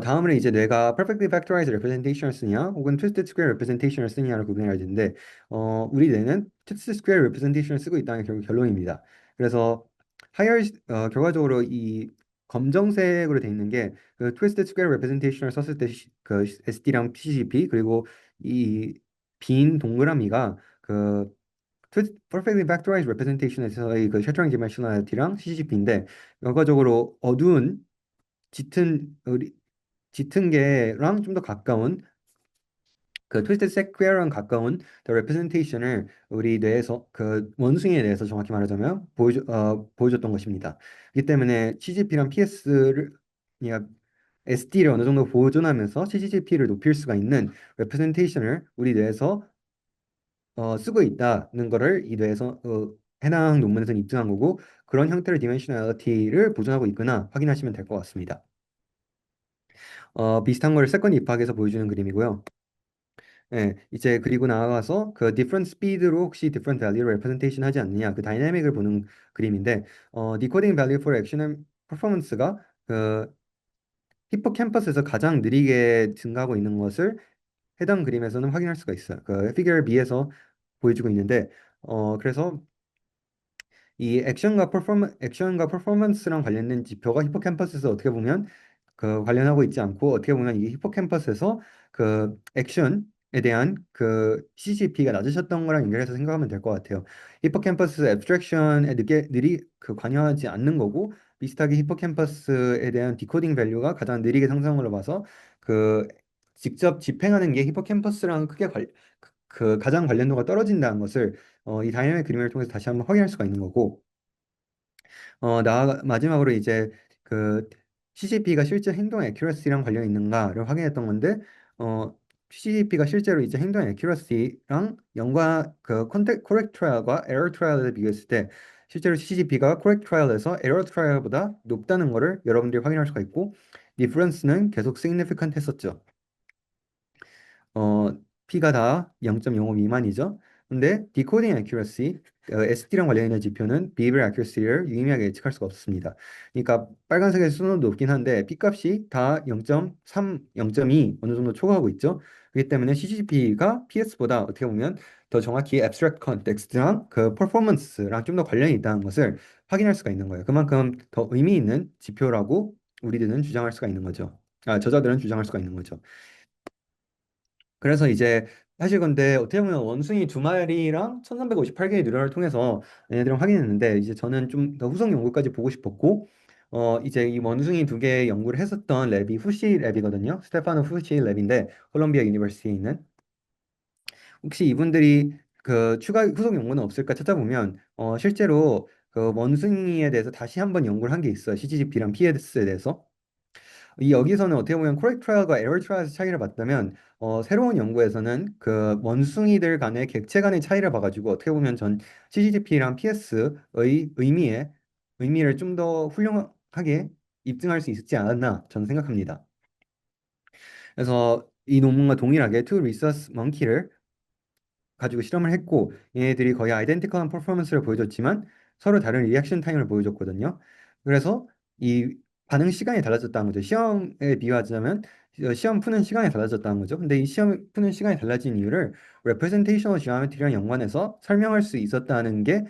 S1: 다음으로 이제 뇌가 perfectly factorized representation을 쓰냐 혹은 twisted square representation을 쓰냐를 구분해야 되는데 우리 뇌는 twisted square representation을 쓰고 있다는 게 결국 결론입니다. 그래서 결과적으로 이 검정색으로 돼 있는 게 그 twisted square representation을 썼을 때 그 SD랑 PCP 그리고 이 빈 동그라미가 그 perfectly factorized representation에서의 그 shattering dimensionality랑 CCP인데 결과적으로 어두운 짙은 짙은 게랑 좀 더 가까운 그 트위스티드 세퀘어랑 가까운 the representation을 우리 뇌에서 그 원숭이에 대해서 정확히 말하자면 보여줬던 것입니다. 그렇기 때문에 CGP랑 PS를 그러니까 SD를 어느 정도 보존하면서 CGP를 높일 수가 있는 representation을 우리 뇌에서 쓰고 있다는 거를 이 뇌에서 해당 논문에서 입증한 거고 그런 형태의 디멘셔널리티를 보존하고 있구나 확인하시면 될 것 같습니다. 비슷한 걸 세컨드 입학에서 보여주는 그림이고요. 예, 이제 그리고 나아가서 그 different speed로 혹시 different value representation 하지 않느냐 그 다이내믹을 보는 그림인데 decoding value for action and performance가 그 히포캠퍼스에서 가장 느리게 증가하고 있는 것을 해당 그림에서는 확인할 수가 있어요. 그 피겨 B에서 보여주고 있는데 그래서 이 액션과 퍼포먼스랑 관련된 지표가 히포캠퍼스에서 어떻게 보면 그 관련하고 있지 않고 어떻게 보면 이게 히포캠퍼스에서 그 액션에 대한 그 CGP가 낮으셨던 거랑 연결해서 생각하면 될 것 같아요. 히포캠퍼스 앱스트랙션에 늦게 느리 그 관여하지 않는 거고 비슷하게 히포캠퍼스에 대한 디코딩 밸류가 가장 느리게 상승을 봐서 그 직접 집행하는 게 히포캠퍼스랑 크게 그 가장 관련도가 떨어진다는 것을 이 다이내믹 그림을 통해서 다시 한번 확인할 수가 있는 거고 마지막으로 이제 그 CGP가 실제 행동 애큐러시랑 관련이 있는가를 확인했던 건데 어, CGP가 실제로 이제 행동 애큐러시랑 연관 그 컨텍 코렉트 트라이얼과 에러 트라이얼을 비교했을 때 실제로 CGP가 코렉트 트라이얼에서 에러 트라이얼보다 높다는 거를 여러분들이 확인할 수가 있고 디퍼런스는 계속 significant 했었죠. P가 다 0.05 미만이죠. 근데 decoding accuracy, ST랑 관련된 지표는 behavioral accuracy를 유의미하게 예측할 수가 없습니다. 그러니까 빨간색의 수는 높긴 한데 P 값이 다 0.3, 0.2 어느 정도 초과하고 있죠. 그렇기 때문에 CCP가 PS보다 어떻게 보면 더 정확히 abstract context랑 그 performance랑 좀 더 관련이 있다는 것을 확인할 수가 있는 거예요. 그만큼 더 의미 있는 지표라고 우리들은 주장할 수가 있는 거죠. 저자들은 주장할 수가 있는 거죠. 그래서 이제 사실 근데 어떻게 보면 원숭이 두 마리랑 1358개의 뉴런을 통해서 얘네들을 확인했는데 이제 저는 좀 더 후속 연구까지 보고 싶었고 이제 이 원숭이 두 개의 연구를 했었던 랩이 후시 랩이거든요. 스테파노 후시 랩인데 콜롬비아 유니버시티에 있는 혹시 이분들이 그 추가 후속 연구는 없을까 찾아보면 실제로 그 원숭이에 대해서 다시 한번 연구를 한 게 있어요. CGP랑 PS에 대해서. 이 여기서는 어떻게 보면 코렉트 트라이얼과 에러 트라이얼의 차이를 봤다면 새로운 연구에서는 그 원숭이들 간의 객체 간의 차이를 봐가지고 어떻게 보면 전 CGP랑 PS의 의미를 좀 더 훌륭하게 입증할 수 있지 않았나 저는 생각합니다. 그래서 이 논문과 동일하게 two rhesus monkey를 가지고 실험을 했고 얘네들이 거의 아이덴티컬한 퍼포먼스를 보여줬지만 서로 다른 리액션 타임을 보여줬거든요. 그래서 이 반응 시간이 달라졌다는 거죠. 시험에 비유하자면 시험 푸는 시간이 달라졌다는 거죠. 근데 이 시험 푸는 시간이 달라진 이유를 representational geometry랑 연관해서 설명할 수 있었다는 게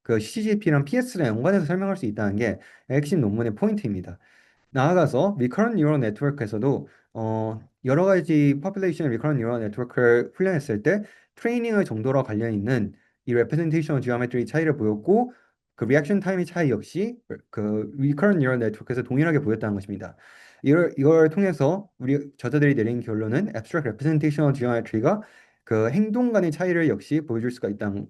S1: 그 CGP랑 PS랑 연관해서 설명할 수 있다는 게 핵심 논문의 포인트입니다. 나아가서 recurrent neural network에서도 여러 가지 population recurrent neural network를 훈련했을 때 트레이닝의 정도와 관련 있는 이 representational geometry 차이를 보였고 그 reaction time의 차이 역시 그 recurrent neural network에서 동일하게 보였다는 것입니다. 이걸 통해서 우리 저자들이 내린 결론은 abstract representational geometry가 그 행동 간의 차이를 역시 보여줄 수가 있다는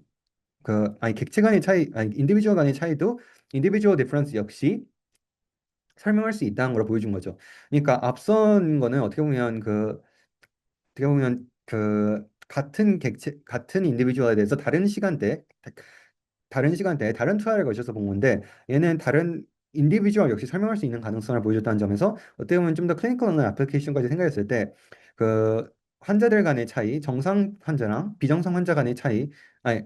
S1: 아니 객체 간의 차이 아니 인디비주얼 간의 차이도 individual difference 역시 설명할 수 있다는 걸 보여준 거죠. 그러니까 앞선 거는 어떻게 보면 그 같은 객체 같은 인디비주얼에 대해서 다른 시간대에 다른 투하를 거쳐서 본 건데 얘는 다른 인디비주얼 역시 설명할 수 있는 가능성을 보여줬다는 점에서 어떻게 보면 좀 더 클리니컬한 애플리케이션까지 생각했을 때 그 환자들 간의 차이, 정상 환자랑 비정상 환자 간의 차이, 아니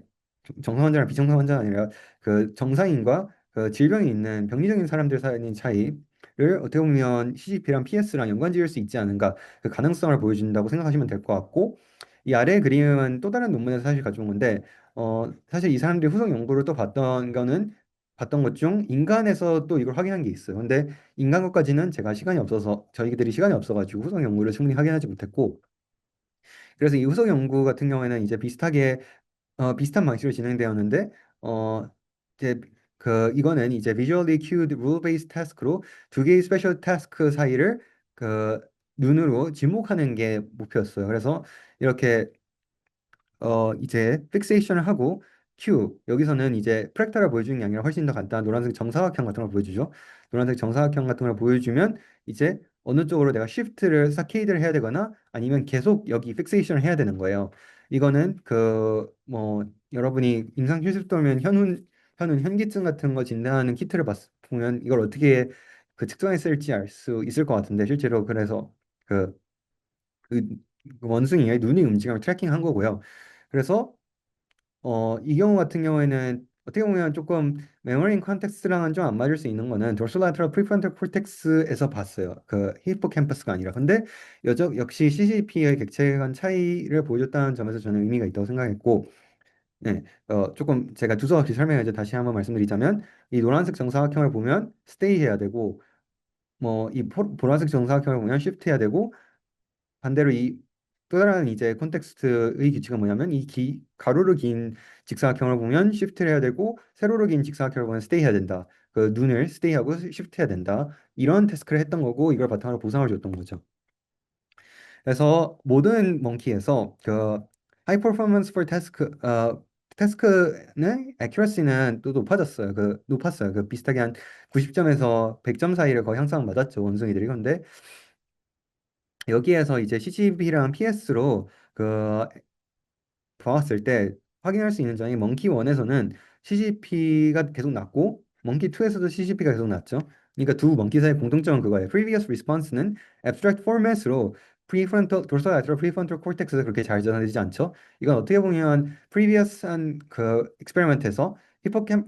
S1: 정상 환자랑 비정상 환자가 아니라 그 정상인과 그 질병이 있는 병리적인 사람들 사이의 차이를 어떻게 보면 CGP랑 PS랑 연관 지을 수 있지 않은가 그 가능성을 보여준다고 생각하시면 될 것 같고 이 아래 그림은 또 다른 논문에서 사실 가져온 건데 사실 이 사람들이 후속 연구를 또 봤던 것 중 인간에서 또 이걸 확인한 게 있어요. 근데 인간 것까지는 제가 시간이 없어서 저희들이 시간이 없어가지고 후속 연구를 충분히 확인하지 못했고 그래서 이 후속 연구 같은 경우에는 이제 비슷한 방식으로 진행되었는데 어 이제 이거는 이제 visually cued rule-based task로 두 개의 스페셜 타스크 사이를 그 눈으로 지목하는 게 목표였어요. 그래서 이렇게 이제 픽세이션을 하고 여기서는 이제 프랙탈을 보여주는 게 아니라 훨씬 더 간단한 노란색 정사각형 같은 걸 보여주죠. 노란색 정사각형 같은 걸 보여주면 이제 어느 쪽으로 내가 쉬프트를 사케이드를 해야 되거나 아니면 계속 여기 픽세이션을 해야 되는 거예요. 이거는 여러분이 임상 실습 돌면 현기증 같은 거 진단하는 키트를 보면 이걸 어떻게 그 측정했을지 알 수 있을 것 같은데 실제로 그래서 그 그 원숭이의 눈의 움직임을 트래킹한 거고요. 그래서 이 경우 같은 경우에는 어떻게 보면 조금 메모리 컨텍스트랑은 좀 안 맞을 수 있는 거는 도르솔라테럴 프리프론탈 콜텍스에서 봤어요. 그 히포캠퍼스가 아니라. 근데 역시 CCP의 객체 간 차이를 보여줬다는 점에서 저는 의미가 있다고 생각했고, 네, 조금 제가 두서없이 설명해서 다시 한번 말씀드리자면 이 노란색 정사각형을 보면 스테이 해야 되고, 뭐 이 보라색 정사각형을 보면 쉬프트 해야 되고, 반대로 이 또 다른 이제 콘텍스트의 규칙은 뭐냐면 가로로 긴 직사각형을 보면 쉬프트를 해야 되고 세로로 긴 직사각형을 보면 스테이 해야 된다. 그 눈을 스테이 하고 쉬프트 해야 된다. 이런 태스크를 했던 거고 이걸 바탕으로 보상을 줬던 거죠. 그래서 모든 몽키에서 그 하이 퍼포먼스 for 태스크는 accuracy는 또 높았어요. 그 비슷하게 한 90점에서 100점 사이를 거의 항상 맞았죠. 원숭이들이. 근데 여기에서 이제 CGP랑 PS로 봐왔을 때 확인할 수 있는 점이 먼키 1에서는 CGP가 계속 낮고 먼키 2에서도 CGP가 계속 낮죠. 그러니까 두 먼키 사이의 공통점은 그거예요. Previous response는 abstract format으로 프리프론탈 도rsolateral 프리프론탈 콜텍스에서 그렇게 잘 전달되지 않죠. 이건 어떻게 보면 프리비어스한 그 익스페리먼트에서 히포캠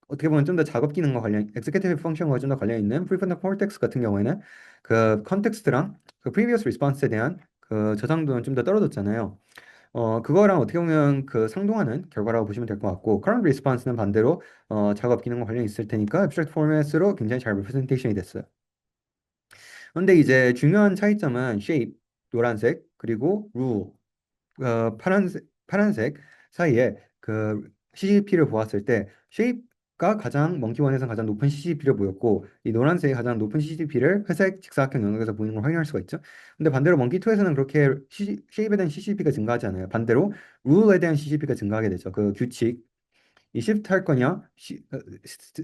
S1: 어떻게 보면 좀 더 작업 기능과 관련 엑스큐티브 펑션과 좀 더 관련 있는 프리프론탈 콜텍스 같은 경우에는 그 컨텍스트랑 그 프리비어스 리스폰스에 대한 그 저장도는 좀 더 떨어졌잖아요. 그거랑 어떻게 보면 그 상동하는 결과라고 보시면 될 것 같고, current response는 반대로 작업 기능과 관련이 있을 테니까 abstract format으로 굉장히 잘 representation이 됐어요. 근데 이제 중요한 차이점은 shape, 노란색, 그리고 rule, 파란색 사이에 그 CCP를 보았을 때 shape가 가장 먼키원에서 가장 높은 CCP를 보였고 이 노란색이 가장 높은 CCP를 회색 직사각형 영역에서 보이는 걸 확인할 수가 있죠. 근데 반대로 먼키2에서는 그렇게 shape에 대한 CCP가 증가하지 않아요. 반대로 rule에 대한 CCP가 증가하게 되죠. 그 규칙, 이 shift 할 거냐,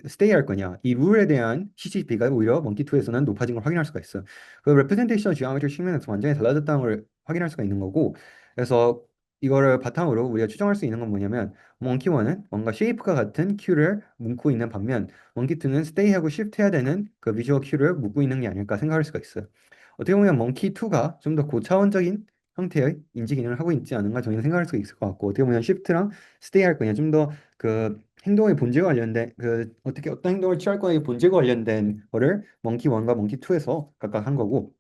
S1: stay 할 거냐, 이 룰에 대한 CCP가 오히려 먼키2에서는 높아진 걸 확인할 수가 있어요. 그 representation geometry 측면에서 완전히 달라졌다는 걸 확인할 수가 있는 거고, 그래서 이거를 바탕으로 우리가 추정할 수 있는 건 뭐냐면, 먼키1은 뭔가 shape과 같은 큐를 묶고 있는 반면, 먼키2는 stay하고 shift 해야 되는 그 비주얼 큐를 묶고 있는 게 아닐까 생각할 수가 있어요. 어떻게 보면 먼키2가 좀 더 고차원적인 형태의 인지 기능을 하고 있지 않은가 저희는 생각할 수 있을 것 같고, 어떻게 보면 shift랑 stay 할 거냐 좀더 그 행동의 본질과 관련된 그 어떻게 어떤 행동을 취할 거의 본질과 관련된 거를 먼키 1과 먼키 2에서 각각 한 거고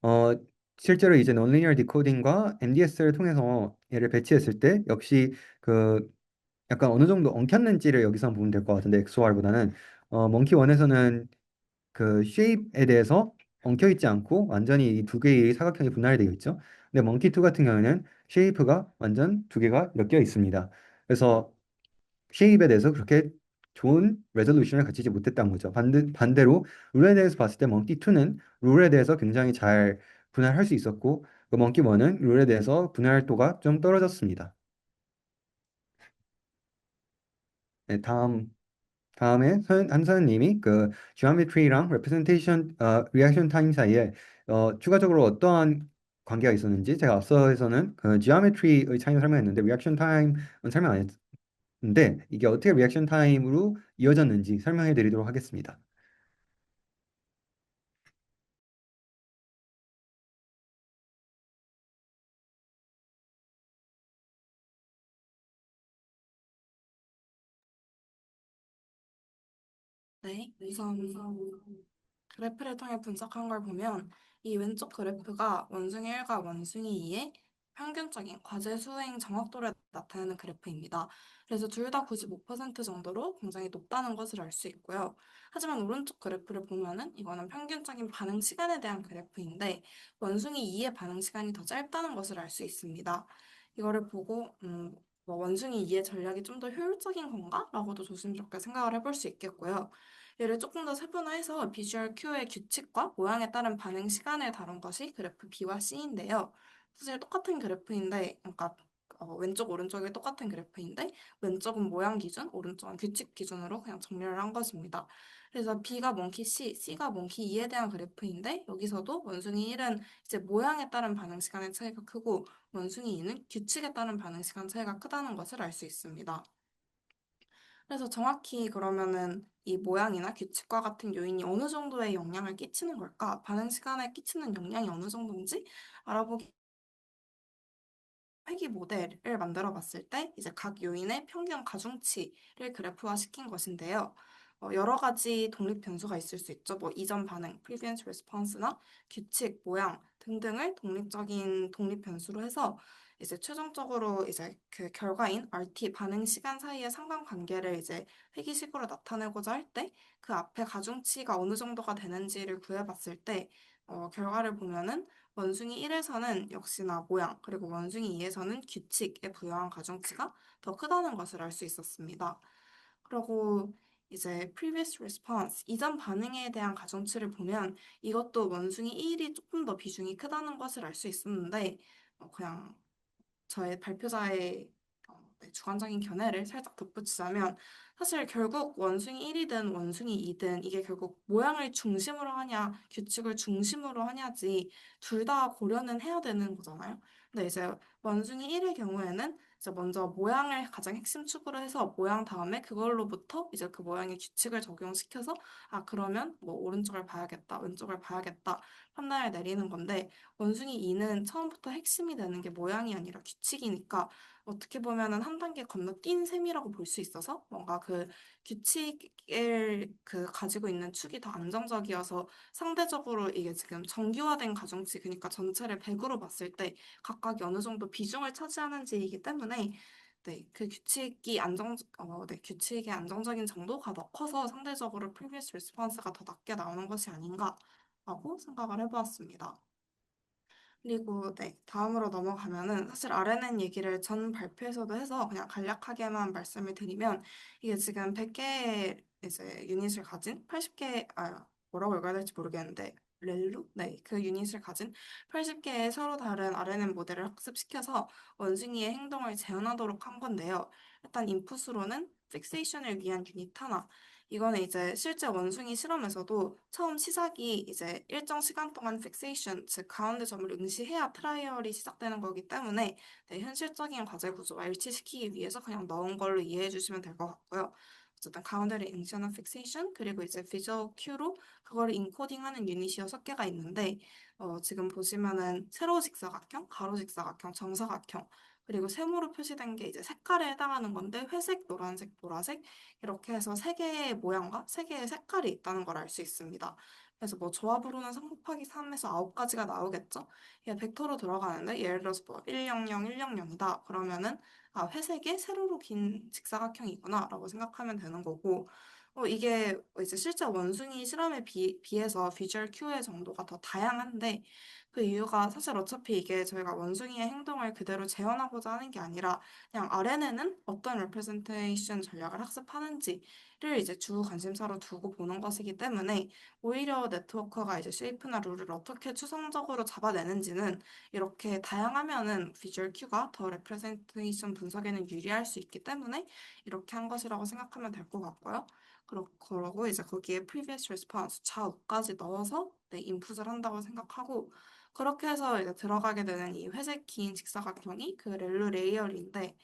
S1: 어 실제로 이제 논리니어 디코딩과 MDS를 통해서 얘를 배치했을 때 역시 그 약간 어느 정도 엉켰는지를 여기서 보면 될 것 같은데 XOR보다는 먼키 1에서는 그 쉐입에 대해서 엉켜 있지 않고 완전히 이 두 개의 사각형이 분할이 되어 있죠. 근데 먼키 2 같은 경우에는 쉐이프가 완전 두 개가 엮여 있습니다. 그래서 쉐입에 대해서 그렇게 좋은 레졸루션을 갖추지 못했다는 거죠. 반대로 룰에 대해서 봤을 때 먼키 2는 룰에 대해서 굉장히 잘 분할할 수 있었고 그 먼키 1은 룰에 대해서 분할도가 좀 떨어졌습니다. 네, 다음에 한서연님이 그 geometry랑 representation, reaction time 사이에 추가적으로 어떠한 관계가 있었는지 제가 앞서에서는 그 geometry의 차이를 설명했는데 reaction time은 설명 안 했는데 이게 어떻게 reaction time으로 이어졌는지 설명해 드리도록 하겠습니다.
S3: 네, 우선 그래프를 통해 분석한 걸 보면 이 왼쪽 그래프가 원숭이 1과 원숭이 2의 평균적인 과제 수행 정확도를 나타내는 그래프입니다. 그래서 둘 다 95% 정도로 굉장히 높다는 것을 알 수 있고요. 하지만 오른쪽 그래프를 보면은 이거는 평균적인 반응 시간에 대한 그래프인데 원숭이 2의 반응 시간이 더 짧다는 것을 알 수 있습니다. 이거를 보고 뭐 원숭이 2의 전략이 좀 더 효율적인 건가? 라고도 조심스럽게 생각을 해볼 수 있겠고요. 얘를 조금 더 세분화해서 비주얼 큐의 규칙과 모양에 따른 반응 시간을 다룬 것이 그래프 B와 C인데요. 사실 똑같은 그래프인데, 그러니까 왼쪽 오른쪽이 똑같은 그래프인데 왼쪽은 모양 기준, 오른쪽은 규칙 기준으로 그냥 정렬을 한 것입니다. 그래서 B가 몽키 C, C가 몽키 E에 대한 그래프인데 여기서도 원숭이 1은 이제 모양에 따른 반응 시간의 차이가 크고 원숭이 2는 규칙에 따른 반응 시간 차이가 크다는 것을 알 수 있습니다. 그래서 정확히 그러면은 이 모양이나 규칙과 같은 요인이 어느 정도의 영향을 끼치는 걸까? 반응 시간에 끼치는 영향이 어느 정도인지 알아보기 회귀 모델을 만들어 봤을 때 이제 각 요인의 평균 가중치를 그래프화 시킨 것인데요. 여러 가지 독립 변수가 있을 수 있죠. 뭐 이전 반응, previous response나 규칙, 모양 등등을 독립적인 독립 변수로 해서 이제 최종적으로 이제 그 결과인 RT 반응 시간 사이의 상관관계를 이제 회기식으로 나타내고자 할 때 그 앞에 가중치가 어느 정도가 되는지를 구해봤을 때 결과를 보면은 원숭이 1에서는 역시나 모양, 그리고 원숭이 2에서는 규칙에 부여한 가중치가 더 크다는 것을 알 수 있었습니다. 그리고 이제 previous response, 이전 반응에 대한 가중치를 보면 이것도 원숭이 1이 조금 더 비중이 크다는 것을 알 수 있었는데 그냥 저의 발표자의 네, 주관적인 견해를 살짝 덧붙이자면 사실 결국 원숭이 1이든 원숭이 2든 이게 결국 모양을 중심으로 하냐 규칙을 중심으로 하냐지 둘 다 고려는 해야 되는 거잖아요. 근데 이제 원숭이 1의 경우에는 이제 먼저 모양을 가장 핵심 축으로 해서 모양 다음에 그걸로부터 이제 그 모양의 규칙을 적용시켜서 아, 그러면 뭐 오른쪽을 봐야겠다, 왼쪽을 봐야겠다 판단을 내리는 건데 원숭이 2는 처음부터 핵심이 되는 게 모양이 아니라 규칙이니까 어떻게 보면은 한 단계 건너뛴 셈이라고 볼 수 있어서 뭔가 그 규칙을 그 가지고 있는 축이 더 안정적이어서 상대적으로 이게 지금 정규화된 가중치 그러니까 전체를 100으로 봤을 때 각각이 어느 정도 비중을 차지하는지이기 때문에 네, 그 네, 규칙의 안정적인 정도가 더 커서 상대적으로 previous response가 더 낮게 나오는 것이 아닌가라고 생각을 해보았습니다. 그리고 네, 다음으로 넘어가면은 사실 RNN 얘기를 전 발표에서도 해서 그냥 간략하게만 말씀을 드리면 이게 지금 100개의 이제 유닛을 가진 80개 뭐라고 읽어야 될지 모르겠는데 렐루? 네, 그 유닛을 가진 80개의 서로 다른 RNN 모델을 학습시켜서 원숭이의 행동을 재현하도록 한 건데요. 일단 인풋으로는 픽세이션을 위한 유닛 하나, 이거는 이제 실제 원숭이 실험에서도 처음 시작이 이제 일정 시간 동안 픽세이션, 즉 가운데 점을 응시해야 트라이얼이 시작되는 거기 때문에 네, 현실적인 과제 구조와 일치시키기 위해서 그냥 넣은 걸로 이해해 주시면 될 것 같고요. 어쨌든 가운데를 응시하는 픽세이션, 그리고 이제 비주얼 큐로 그거를 인코딩하는 유닛이 6개가 있는데 지금 보시면은 세로 직사각형, 가로 직사각형, 정사각형, 그리고 세모로 표시된 게 이제 색깔에 해당하는 건데 회색, 노란색, 보라색 이렇게 해서 세 개의 모양과 세 개의 색깔이 있다는 걸 알 수 있습니다. 그래서 뭐 조합으로는 3 곱하기 3에서 9가지가 나오겠죠? 이게 벡터로 들어가는데 예를 들어서 뭐 100, 100이다. 그러면은 아, 회색의 세로로 긴 직사각형이구나 라고 생각하면 되는 거고 이게 이제 실제 원숭이 실험에 비해서 비주얼 큐의 정도가 더 다양한데 그 이유가 사실 어차피 이게 저희가 원숭이의 행동을 그대로 재현하고자 하는 게 아니라 그냥 RNN은 어떤 representation 전략을 학습하는지를 이제 주 관심사로 두고 보는 것이기 때문에 오히려 네트워크가 이제 쉐이프나 룰을 어떻게 추상적으로 잡아내는지는 이렇게 다양하면은 비주얼 큐가 더 representation 분석에는 유리할 수 있기 때문에 이렇게 한 것이라고 생각하면 될 것 같고요. 그러고 이제 거기에 previous response 좌우까지 넣어서 네, 인풋을 한다고 생각하고 그렇게 해서 이제 들어가게 되는 이 회색 긴 직사각형이 그 렐루 레이어링인데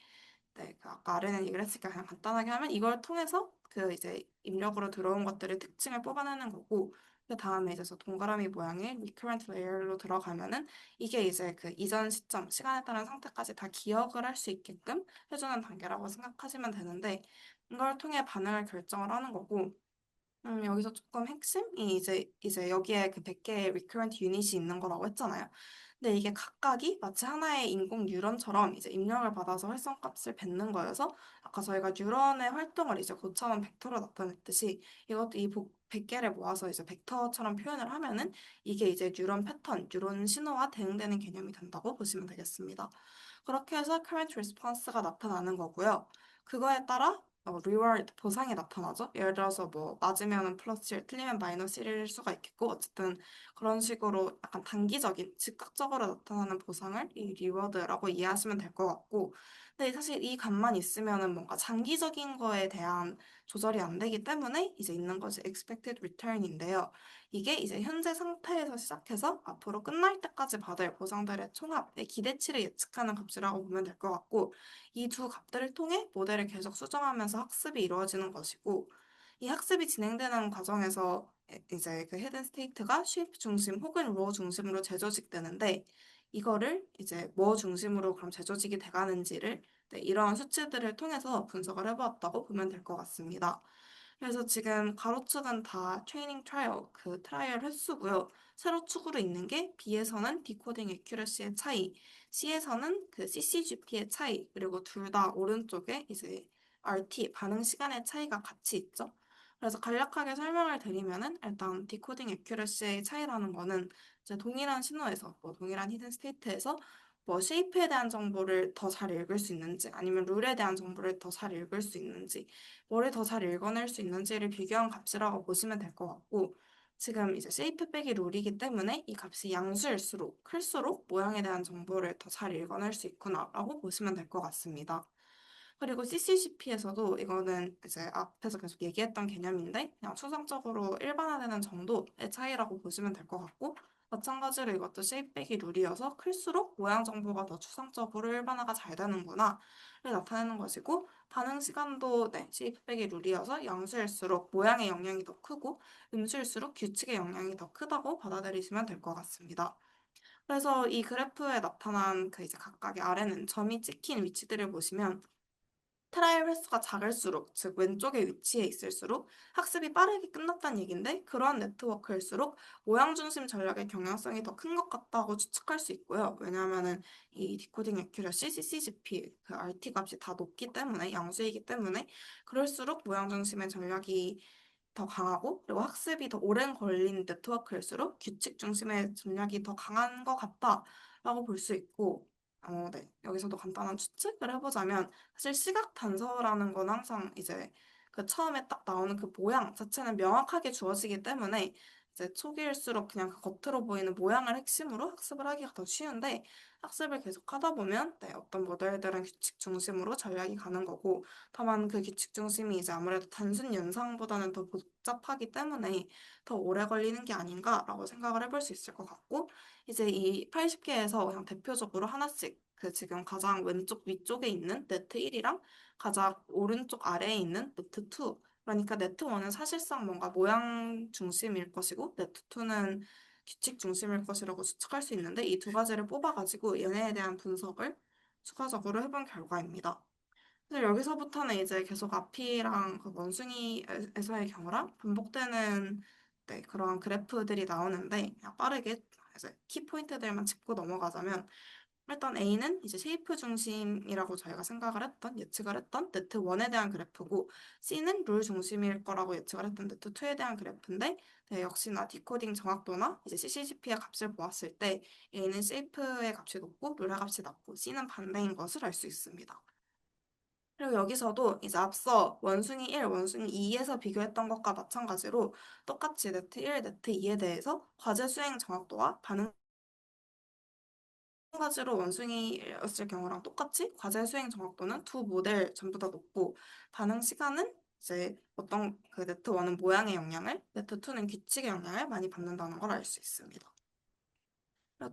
S3: 네, 그 아까 아래는 얘기를 했으니까 그냥 간단하게 하면 이걸 통해서 그 이제 입력으로 들어온 것들의 특징을 뽑아내는 거고 그 다음에 이제 저 동그라미 모양의 recurrent layer로 들어가면은 이게 이제 그 이전 시점, 시간에 따른 상태까지 다 기억을 할 수 있게끔 해주는 단계라고 생각하시면 되는데 이걸 통해 반응을 결정을 하는 거고 여기서 조금 핵심이 이제 여기에 그 100개의 recurrent 유닛이 있는 거라고 했잖아요. 근데 이게 각각이 마치 하나의 인공 뉴런처럼 이제 입력을 받아서 활성값을 뱉는 거여서 아까 저희가 뉴런의 활동을 이제 고차원 벡터로 나타냈듯이 이것도 이 100개를 모아서 이제 벡터처럼 표현을 하면은 이게 이제 뉴런 패턴, 뉴런 신호와 대응되는 개념이 된다고 보시면 되겠습니다. 그렇게 해서 current response가 나타나는 거고요. 그거에 따라 reward, 보상이 나타나죠. 예를 들어서 뭐 맞으면 플러스 1, 틀리면 마이너스 1일 수가 있겠고 어쨌든 그런 식으로 약간 단기적인, 즉각적으로 나타나는 보상을 이 리워드라고 이해하시면 될 것 같고 근데 사실 이 값만 있으면은 뭔가 장기적인 거에 대한 조절이 안 되기 때문에 이제 있는 것이 expected return인데요. 이게 이제 현재 상태에서 시작해서 앞으로 끝날 때까지 받을 보상들의 총합의 기대치를 예측하는 값이라고 보면 될 것 같고 이 두 값들을 통해 모델을 계속 수정하면서 학습이 이루어지는 것이고 이 학습이 진행되는 과정에서 이제 그 헤든 스테이트가 쉐이프 중심 혹은 로 중심으로 재조직되는데 이거를 이제 뭐 중심으로 그럼 재조직이 돼가는지를 네, 이러한 수치들을 통해서 분석을 해보았다고 보면 될 것 같습니다. 그래서 지금 가로축은 다 트레이닝 트라이얼, 그 트라이얼 횟수고요. 세로축으로 있는 게 B에서는 디코딩 애큐러시의 차이, C에서는 그 CCGP의 차이, 그리고 둘 다 오른쪽에 이제 RT, 반응 시간의 차이가 같이 있죠. 그래서 간략하게 설명을 드리면은 일단 디코딩 애큐러시의 차이라는 거는 이제 동일한 신호에서, 뭐 동일한 히든 스테이트에서 뭐 쉐이프에 대한 정보를 더 잘 읽을 수 있는지 아니면 룰에 대한 정보를 더 잘 읽을 수 있는지 뭐를 더 잘 읽어낼 수 있는지를 비교한 값이라고 보시면 될 것 같고 지금 이제 쉐이프 빼기 룰이기 때문에 이 값이 양수일수록 클수록 모양에 대한 정보를 더 잘 읽어낼 수 있구나라고 보시면 될 것 같습니다. 그리고 CCCP에서도 이거는 이제 앞에서 계속 얘기했던 개념인데 그냥 추상적으로 일반화되는 정도의 차이라고 보시면 될 것 같고 마찬가지로 이것도 쉐입 빼기 룰이어서 클수록 모양 정보가 더 추상적으로 일반화가 잘 되는구나를 나타내는 것이고, 반응 시간도 네, 쉐입 빼기 룰이어서 양수일수록 모양의 영향이 더 크고 음수일수록 규칙의 영향이 더 크다고 받아들이시면 될 것 같습니다. 그래서 이 그래프에 나타난 그 이제 각각의 아래는 점이 찍힌 위치들을 보시면 트라이얼 횟수가 작을수록, 즉 왼쪽에 위치해 있을수록 학습이 빠르게 끝났다는 얘기인데, 그러한 네트워크일수록 모양 중심 전략의 경향성이 더 큰 것 같다고 추측할 수 있고요. 왜냐하면은 이 디코딩 애큐러시, CCGP, 그 RT 값이 다 높기 때문에, 양수이기 때문에 그럴수록 모양 중심의 전략이 더 강하고, 그리고 학습이 더 오랜 걸린 네트워크일수록 규칙 중심의 전략이 더 강한 것 같다라고 볼 수 있고, 네. 여기서도 간단한 추측을 해보자면, 사실 시각 단서라는 건 항상 이제 그 처음에 딱 나오는 그 모양 자체는 명확하게 주어지기 때문에 이제 초기일수록 그냥 그 겉으로 보이는 모양을 핵심으로 학습을 하기가 더 쉬운데, 학습을 계속 하다 보면 네, 어떤 모델들은 규칙 중심으로 전략이 가는 거고, 다만 그 규칙 중심이 이제 아무래도 단순 연상보다는 더 복잡하기 때문에 더 오래 걸리는 게 아닌가라고 생각을 해볼 수 있을 것 같고, 이제 이 80개에서 그냥 대표적으로 하나씩 그 지금 가장 왼쪽 위쪽에 있는 네트 1이랑 가장 오른쪽 아래에 있는 네트 2, 그러니까 네트 1은 사실상 뭔가 모양 중심일 것이고 네트 2는 규칙 중심일 것이라고 추측할 수 있는데, 이 두 가지를 뽑아가지고 얘네에 대한 분석을 추가적으로 해본 결과입니다. 그래서 여기서부터는 이제 계속 앞이랑 그 원숭이에서의 경우랑 반복되는 네, 그런 그래프들이 나오는데, 그냥 빠르게 이제 키포인트들만 짚고 넘어가자면, 일단 A는 이제 쉐이프 중심이라고 저희가 생각을 했던, 예측을 했던 네트 1에 대한 그래프고, C는 룰 중심일 거라고 예측을 했던 네트 2에 대한 그래프인데, 네, 역시나 디코딩 정확도나 이제 CCGP의 값을 보았을 때 A는 쉐이프의 값이 높고 룰의 값이 낮고 C는 반대인 것을 알 수 있습니다. 그리고 여기서도 이제 앞서 원숭이 1, 원숭이 2에서 비교했던 것과 마찬가지로 똑같이 네트 1, 네트 2에 대해서 과제 수행 정확도와 반응 가지로 원숭이였을 경우랑 똑같이 과제 수행 정확도는 두 모델 전부 다 높고, 반응 시간은 이제 어떤 그 네트 1은 모양의 영향을, 네트 2는 규칙의 영향을 많이 받는다는 걸 알 수 있습니다.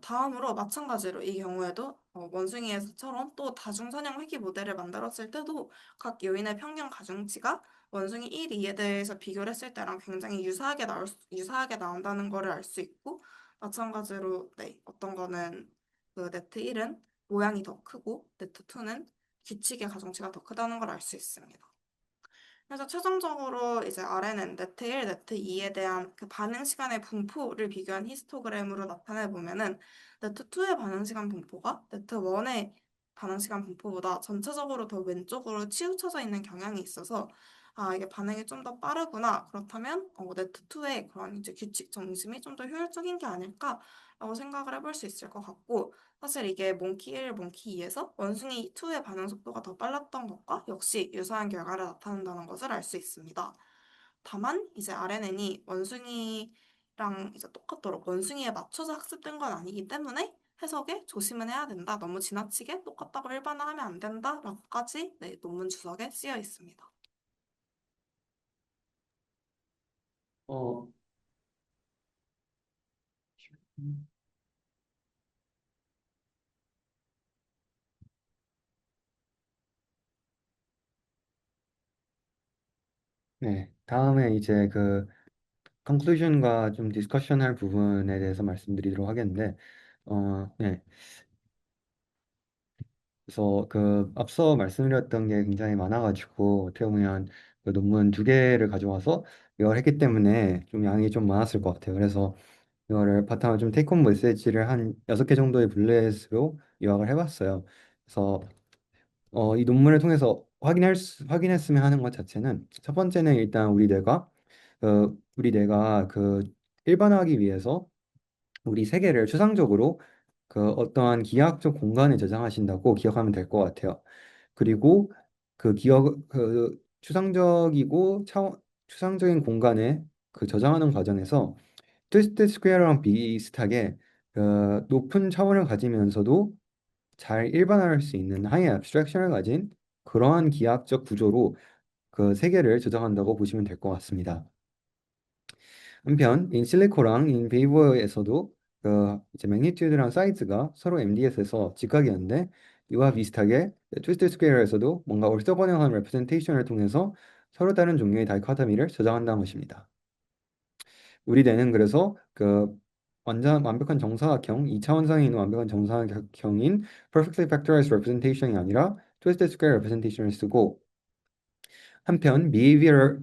S3: 다음으로 마찬가지로 이 경우에도 원숭이에서처럼 또 다중선형 회귀 모델을 만들었을 때도 각 요인의 평균 가중치가 원숭이 1, 2에 대해서 비교를 했을 때랑 굉장히 유사하게 나온다는 것을 알 수 있고, 마찬가지로 네, 어떤 거는 그 네트 1은 모양이 더 크고 네트 2는 규칙의 가중치가 더 크다는 걸 알 수 있습니다. 그래서 최종적으로 이제 아래는 네트 1, 네트 2에 대한 그 반응 시간의 분포를 비교한 히스토그램으로 나타내 보면은 네트 2의 반응 시간 분포가 네트 1의 반응 시간 분포보다 전체적으로 더 왼쪽으로 치우쳐져 있는 경향이 있어서, 아, 이게 반응이 좀 더 빠르구나. 그렇다면 네트 2의 그런 이제 규칙 중심이 좀 더 효율적인 게 아닐까라고 생각을 해볼 수 있을 것 같고, 사실 이게 몽키 1, 몽키 2에서 원숭이 2의 반응 속도가 더 빨랐던 것과 역시 유사한 결과를 나타낸다는 것을 알 수 있습니다. 다만 이제 RNN이 원숭이랑 이제 똑같도록 원숭이에 맞춰서 학습된 건 아니기 때문에 해석에 조심은 해야 된다. 너무 지나치게 똑같다고 일반화하면 안 된다라고까지 네, 논문 주석에 쓰여 있습니다.
S1: 어, 네. 다음에 이제 그 컨클루전과 좀 디스커션 할 부분에 대해서 말씀드리도록 하겠는데, 네. 그래서 그 앞서 말씀드렸던 게 굉장히 많아가지고 어떻게 보면 그 논문 두 개를 가져와서 이걸 했기 때문에 좀 양이 좀 많았을 것 같아요. 그래서 이거를 바탕으로 좀 테이크홈 메시지를 한 6개 정도의 블렛으로 요약을 해봤어요. 그래서 이 논문을 통해서 확인했으면 하는 것 자체는, 첫 번째는 일단 우리 뇌가 그 일반화하기 위해서 우리 세계를 추상적으로 그 어떠한 기하학적 공간에 저장하신다고 기억하면 될 것 같아요. 그리고 그 추상적인 공간에 그 저장하는 과정에서 트위스트 스퀘어랑 비슷하게 높은 차원을 가지면서도 잘 일반화할 수 있는 하이 abstraction을 가진 그러한 기하학적 구조로 그 세계를 저장한다고 보시면 될 것 같습니다. 한편 인실리코랑 인베이버에서도 이제 매그니튜드랑 사이즈가 서로 MDS에서 직각이었는데 이와 비슷하게 트위스트 스퀘어에서도 뭔가 orthogonal한 representation을 통해서 서로 다른 종류의 다이코토미를 저장한다는 것입니다. 우리 뇌는 그래서 완전 완벽한 정사각형, 2차원상에 있는 완벽한 정사각형인 perfectly factorized representation이 아니라 twisted square representation을 쓰고 한편 behavior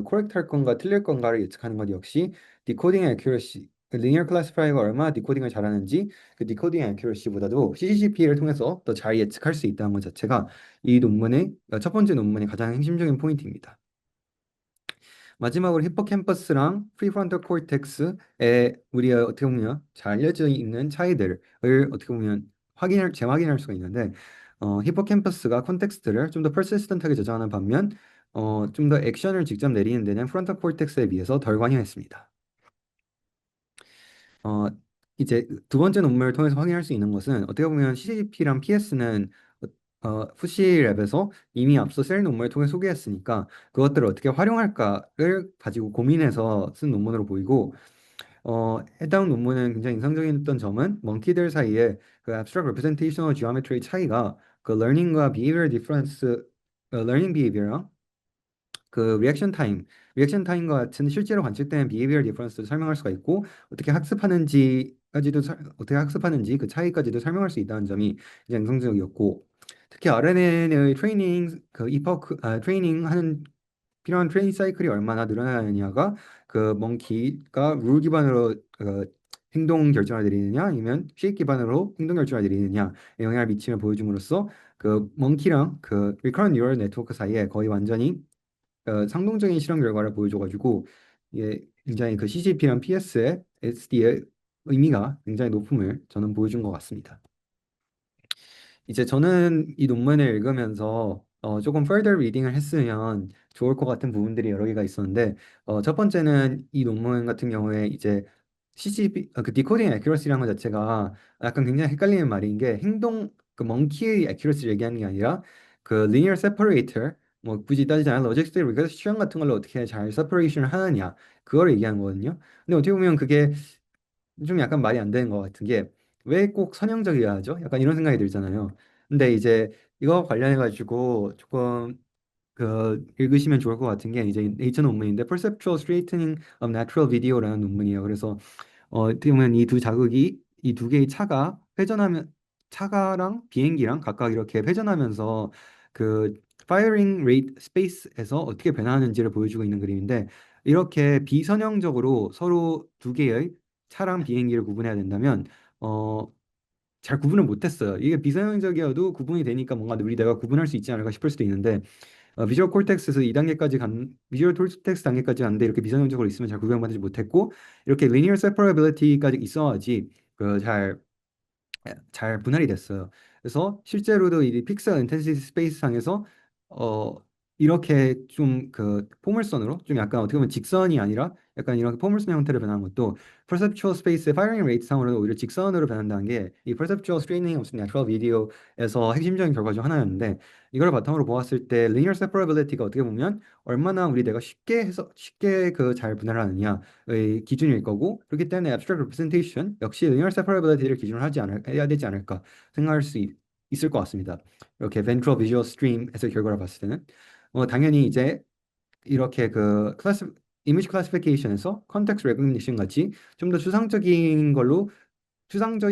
S1: correct 할 건가 틀릴 건가를 예측하는 것 역시 decoding accuracy, linear classifier가 얼마나 디코딩을 잘하는지 그 decoding accuracy보다도 CCCP를 통해서 더 잘 예측할 수 있다는 것 자체가 이 논문의 첫 번째 논문의 가장 핵심적인 포인트입니다. 마지막으로 히포캠퍼스랑 프리프론탈 코텍스의 우리가 어떻게 보면 잘 알려져 있는 차이들을 어떻게 보면 재확인할 수가 있는데 히포캠퍼스가 콘텍스트를 좀 더 퍼시스턴트하게 저장하는 반면 좀 더 액션을 직접 내리는 데는 프론탈 코텍스에 비해서 덜 관여했습니다. 어, 이제 두 번째 논문을 통해서 확인할 수 있는 것은 어떻게 보면 CCP랑 PS는 푸시랩에서 이미 앞서 셀 논문을 통해 소개했으니까 그것들을 어떻게 활용할까를 가지고 고민해서 쓴 논문으로 보이고 해당 논문은 굉장히 인상적이었던 점은 멍키들 사이에 그 abstract representational geometry의 차이가 그 learning과 behavior difference, learning behavior랑 리액션 타임과 같은 실제로 관측되는 비헤비얼 디퍼런스도 설명할 수가 있고 어떻게 학습하는지 그 차이까지도 설명할 수 있다는 점이 굉장히 인상적이었고 특히 RNN의 트레이닝하는 필요한 트레이닝 사이클이 얼마나 늘어나느냐가 그 멍키가 룰 기반으로 행동 결정을 내리느냐 아니면 쉐입 기반으로 행동 결정을 내리느냐에 영향을 미치며 보여줌으로써 그 멍키랑 그 리커런트 뉴럴 네트워크 사이에 거의 완전히 상동적인 실험 결과를 보여줘가지고 이게 굉장히 그 CCP랑 PS의 SD의 의미가 굉장히 높음을 저는 보여준 것 같습니다. 이제 저는 이 논문을 읽으면서 조금 further reading을 했으면 좋을 것 같은 부분들이 여러 개가 있었는데 첫 번째는 이 논문 같은 경우에 이제 CCP 그 디코딩 accuracy라는 것 자체가 약간 굉장히 헷갈리는 말인 게 그 멍키의 accuracy를 얘기하는 게 아니라 그 linear separator 뭐 굳이 따지지 않아도 로직스틱 리그레션 같은 걸로 어떻게 잘 separation을 하느냐 그거를 얘기하는 거거든요. 근데 어떻게 보면 그게 좀 약간 말이 안 되는 것 같은 게 왜 꼭 선형적이어야 하죠? 약간 이런 생각이 들잖아요. 근데 이제 이거 관련해 가지고 조금 읽으시면 좋을 것 같은 게 이제 네이처 논문인데 Perceptual Straightening of Natural Video라는 논문이에요. 그래서 어떻게 보면 이 두 개의 차가랑 비행기랑 각각 이렇게 회전하면서 그 firing rate space에서 어떻게 변화하는지를 보여주고 있는 그림인데 이렇게 비선형적으로 서로 두 개의 차랑 비행기를 구분해야 된다면 어, 잘 구분을 못했어요. 이게 비선형적이어도 구분이 되니까 뭔가 우리 내가 구분할 수 있지 않을까 싶을 수도 있는데 비주얼 콜텍스에서 2단계까지 비주얼 콜텍스 단계까지 갔는데 이렇게 비선형적으로 있으면 잘 구별받지 못했고 이렇게 linear separability까지 있어야지 잘 분할이 됐어요. 그래서 실제로도 이 픽셀 인텐시티 스페이스 상에서 어 이렇게 좀 그 포물선으로 좀 약간 어떻게 보면 직선이 아니라 약간 이렇게 포물선 형태로 변하는 것도 perceptual space의 firing rate 상으로는 오히려 직선으로 변한다는 게 이 perceptual straightening of natural video에서 핵심적인 결과 중 하나였는데 이걸 바탕으로 보았을 때 linear separability가 어떻게 보면 얼마나 우리 내가 쉽게 그 잘 분할하느냐의 기준일 거고 그렇기 때문에 abstract representation 역시 linear separability를 기준으로 해야 되지 않을까 생각할 수 있을 것 같습니다. 이렇게 ventral visual stream에서 결과를 봤을 때는 당연히 이제 이렇게 이미지 클래시피케이션에서 컨텍스트 레코그니션 같이 좀 더 추상적인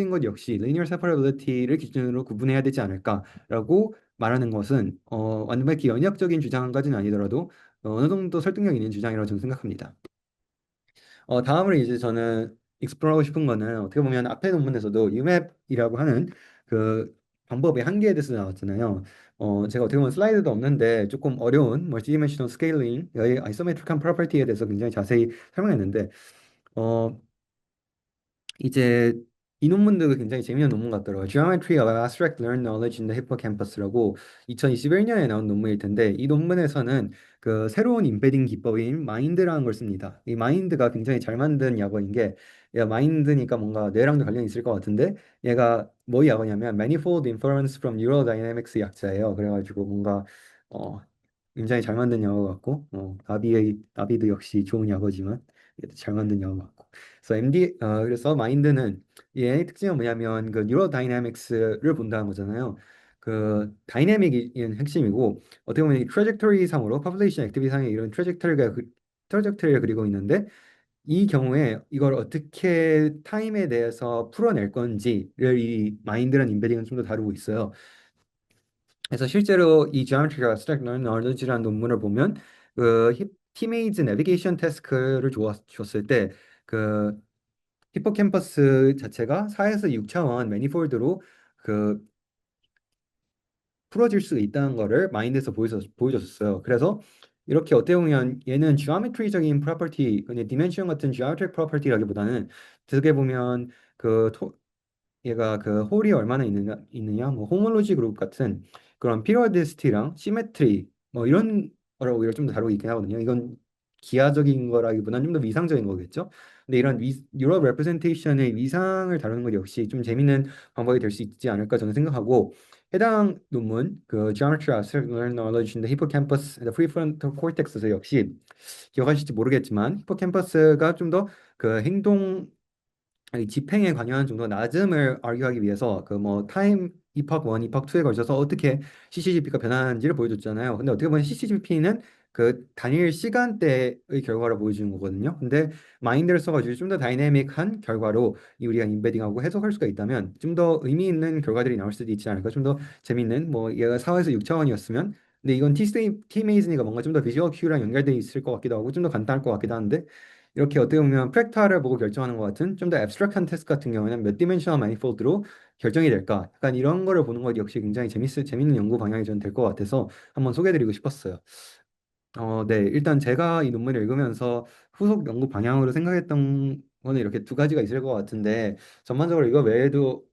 S1: 것 역시 linear separability를 기준으로 구분해야 되지 않을까라고 말하는 것은 완벽히 연역적인 주장까지는 아니더라도 어느 정도 설득력 있는 주장이라고 저는 생각합니다. 다음으로 이제 저는 익스플로러하고 싶은 거는 어떻게 보면 앞에 논문에서도 UMAP이라고 하는 그 방법의 한계에 대해서 나왔잖아요. 제가 어떻게 보면 슬라이드도 없는데 조금 어려운 멀티디멘셔널 스케일링, 아이소메트릭한 프로퍼티에 대해서 굉장히 자세히 설명했는데 어, 이제 이 논문도 굉장히 재미있는 논문 같더라고요. Geometry of Abstract Learned Knowledge in the Hippocampus라고 2021년에 나온 논문일 텐데 이 논문에서는 그 새로운 임패딩 기법인 마인드라는 걸 씁니다. 이 마인드가 굉장히 잘 만든 약어인 게 마인드니까 뭔가 뇌랑도 관련이 있을 것 같은데 얘가 뭐 약어냐면 Manifold Inference from Neural Dynamics 약자예요. 그래가지고 뭔가 어, 굉장히 잘 만든 영어 같고 나비도 역시 좋은 약어지만 얘도 잘 만든 영어 같고 그래서 그래서 마인드는 얘의 특징은 뭐냐면 그 뉴로 다이내믹스를 본다는 거잖아요. 그 다이내믹이 핵심이고 어떻게 보면 이 트래젝토리 상으로 퍼플레이션 액티비티 상에 이런 트래젝토리를 그리고 있는데 이 경우에 이걸 어떻게 타임에 대해서 풀어낼 건지를 이 마인드라는 임베딩은 좀 더 다루고 있어요. 그래서 실제로 이 Geometry Abstract Knowledge라는 논문을 보면 그 티메이즈 내비게이션 태스크를 줬을 때 그 히포캠퍼스 자체가 4에서 6차원 매니폴드로 그 풀어질 수 있다는 거를 마인드에서 보여줬어요. 그래서 이렇게 어떻게 보면 얘는 지오메트리적인 프로퍼티, 그냥 디멘션 같은 지오메트릭 프로퍼티라기보다는 어떻게 보면 얘가 그 홀이 얼마나 있느냐 뭐 호몰로지 그룹 같은 그런 피리오디시티랑 시메트리 뭐 이런 거라고 오히려 좀 더 다루고 있긴 하거든요. 이건 기하적인 거라기보다는 좀 더 위상적인 거겠죠. 근데 이런 유럽 레프레젠테이션의 위상을 다루는 것 역시 좀 재밌는 방법이 될 수 있지 않을까 저는 생각하고 해당 논문 그 Geometry of Circular Knowledge in the Hippocampus and the Prefrontal Cortex에서 역시 기억하실지 모르겠지만 히포캠퍼스가 좀 더 그 행동 이 집행에 관여한 정도 낮음을 알기하기 위해서 그 뭐 타임 이팍 1, 이팍 2에 걸쳐서 어떻게 CCGP가 변하는지를 보여줬잖아요. 근데 어떻게 보면 CCGP는 그 단일 시간대의 결과를 보여주는 거거든요. 근데 마인드를 써가지고 좀 더 다이내믹한 결과로 이 우리가 임베딩하고 해석할 수가 있다면 좀 더 의미 있는 결과들이 나올 수도 있지 않을까. 좀 더 재밌는 뭐 얘가 4에서 6차원이었으면 근데 이건 T 메이즈니까 뭔가 좀 더 비주얼 큐랑 연결돼 있을 것 같기도 하고 좀 더 간단할 것 같기도 한데 이렇게 어떻게 보면 프랙탈을 보고 결정하는 것 같은 좀 더 abstract한 테스트 같은 경우에는 몇 디멘셔널 마니폴드로 결정이 될까? 약간 이런 거를 보는 것 역시 굉장히 재밌는 연구 방향이 저는 될 것 같아서 한번 소개해드리고 싶었어요. 네, 일단 제가 이 논문을 읽으면서 후속 연구 방향으로 생각했던 거는 이렇게 두 가지가 있을 것 같은데 전반적으로 이거 외에도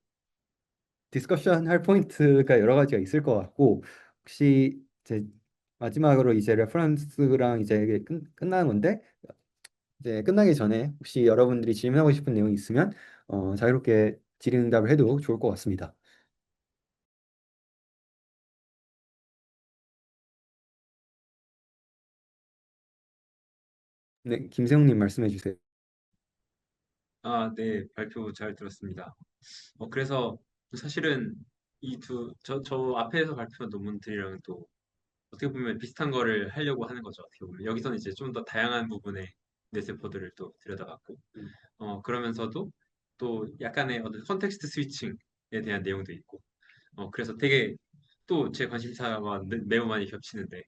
S1: 디스커션 할 포인트가 여러 가지가 있을 것 같고 혹시 제 마지막으로 이제 레퍼런스랑 이제 이게 끝나는 건데 이제 끝나기 전에 혹시 여러분들이 질문하고 싶은 내용이 있으면 자유롭게 질의응답을 해도 좋을 것 같습니다. 네, 김세웅님 말씀해 주세요.
S4: 아, 네, 발표 잘 들었습니다. 그래서 사실은 저 앞에서 발표한 논문들이랑 또 어떻게 보면 비슷한 거를 하려고 하는 거죠. 어떻게 보면 여기서는 이제 좀 더 다양한 부분의 뇌세포들을 또 들여다봤고, 그러면서도 또 약간의 어떤 컨텍스트 스위칭에 대한 내용도 있고, 그래서 되게 또 제 관심사와 매우 많이 겹치는데,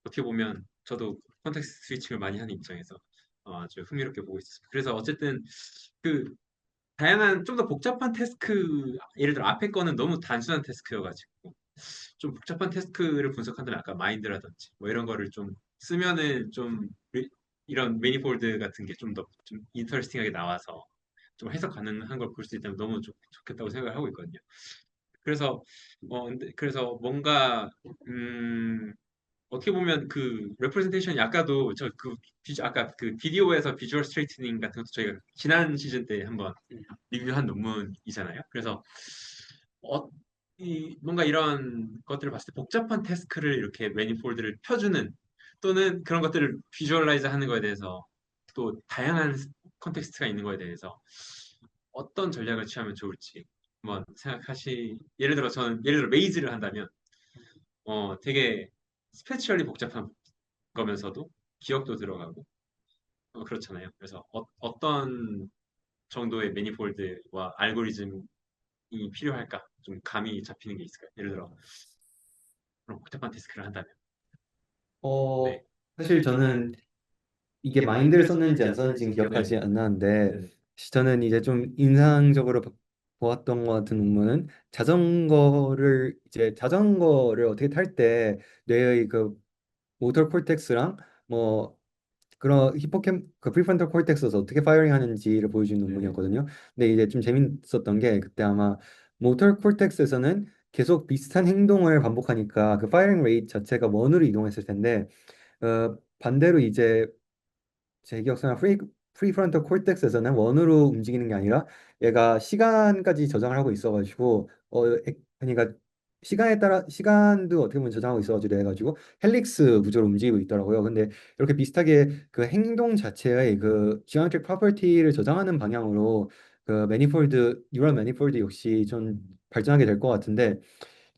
S4: 어떻게 보면 저도 컨텍스트 스위칭을 많이 하는 입장에서 아주 흥미롭게 보고 있었습니다. 그래서 어쨌든 그 다양한 좀 더 복잡한 태스크, 예를 들어 앞에 거는 너무 단순한 태스크여가지고 좀 복잡한 태스크를 분석한다면 아까 마인드라든지 뭐 이런 거를 좀 쓰면은 좀 이런 매니폴드 같은 게 좀 더 좀 인터레스팅하게 나와서 좀 해석 가능한 걸 볼 수 있다면 너무 좋겠다고 생각을 하고 있거든요. 그래서 그래서 뭔가 음, 어떻게 보면 그 레프레젠테이션이 아까도 아까 그 비디오에서 비주얼 스트레이트닝 같은 것도 저희가 지난 시즌 때 한번 리뷰한 논문이잖아요. 그래서 어, 뭔가 이런 것들을 봤을 때 복잡한 태스크를 이렇게 매니폴드를 펴주는 또는 그런 것들을 비주얼라이즈 하는 거에 대해서 또 다양한 컨텍스트가 있는 거에 대해서 어떤 전략을 취하면 좋을지 한번 예를 들어 메이즈를 한다면 되게 스페셜리 복잡한 거면서도 기억도 들어가고 그렇잖아요. 그래서 떤 정도의 매니폴드와 알고리즘이 필요할까? 좀 감이 잡히는 게 있을까요? 예를 들어 그런 복잡한 태스크를 한다면.
S1: 어,
S4: 네.
S1: 사실 저는 이게 마인드를 썼는지 안 썼는지는 기억하지
S4: 네.
S1: 않는데 저는 이제 좀 인상적으로 보았던 것 같은 논문은 자전거를 어떻게 탈 때 뇌의 그 모tor 콜텍스랑 뭐 그런 그 프리프론탈 콜텍스에서 어떻게 파이어링 하는지를 보여주는
S4: 네네.
S1: 논문이었거든요. 근데 이제 좀 재밌었던 게 그때 아마 모터 콜텍스에서는 계속 비슷한 행동을 반복하니까 그 파이어링 레이트 자체가 원으로 이동했을 텐데 반대로 이제 제 기억상에 프리프론탈 콜텍스에서는 원으로 움직이는 게 아니라 얘가 시간까지 저장을 하고 있어가지고 그러니까 시간에 따라 시간도 어떻게 보면 저장하고 있어가지고 해가지고 헬릭스 구조로 움직이고 있더라고요. 근데 이렇게 비슷하게 그 행동 자체의 그 geometric property를 저장하는 방향으로 그 매니폴드 뉴럴 매니폴드 역시 좀 발전하게 될 것 같은데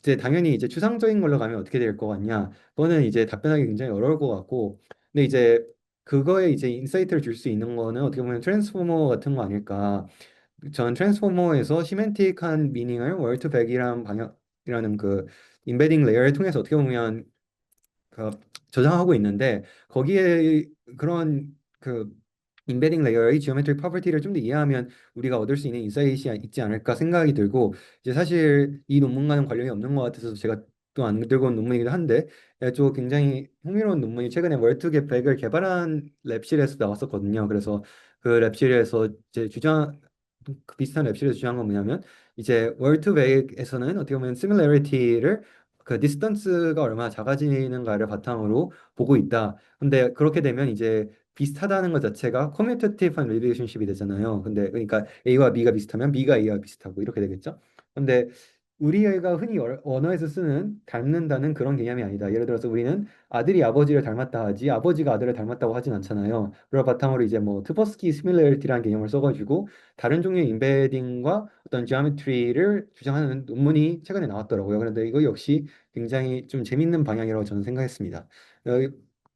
S1: 이제 당연히 이제 추상적인 걸로 가면 어떻게 될 것 같냐? 그거는 이제 답변하기 굉장히 어려울 것 같고, 근데 이제 그거에 이제 인사이트를 줄 수 있는 거는 어떻게 보면 트랜스포머 같은 거 아닐까? 저는 트랜스포머에서 시멘틱한 미닝을 월투백이라는 방향이라는 그 임베딩 레이어를 통해서 어떻게 보면 그 저장하고 있는데 거기에 그런 그 임베딩 레이어의 지오메트릭 프로퍼티를 좀 더 이해하면 우리가 얻을 수 있는 인사이트가 있지 않을까 생각이 들고 이제 사실 이 논문과는 관련이 없는 것 같아서 제가 또 안 들고 온 논문이기도 한데 좀 굉장히 흥미로운 논문이 최근에 월투get 백을 개발한 랩실에서 나왔었거든요. 그래서 그 랩실에서 이제 주장 그 비슷한 랩실에서 주장한 건 뭐냐면 이제 월투백에서는 어떻게 보면 시뮬레리티를 그 디스턴스가 얼마나 작아지는가를 바탕으로 보고 있다. 근데 그렇게 되면 이제 비슷하다는 것 자체가 커뮤테이티브한 릴레이션십이 되잖아요. 근데 그러니까 A와 B가 비슷하면 B가 A와 비슷하고 이렇게 되겠죠. 근데 우리가 흔히 언어에서 쓰는 닮는다는 그런 개념이 아니다. 예를 들어서 우리는 아들이 아버지를 닮았다 하지 아버지가 아들을 닮았다고 하진 않잖아요. 그걸 바탕으로 이제 뭐 트버스키 시뮬레리티라는 개념을 써가지고 다른 종류의 인베딩과 어떤 지오메트리를 주장하는 논문이 최근에 나왔더라고요. 그런데 이거 역시 굉장히 좀 재밌는 방향이라고 저는 생각했습니다. 어,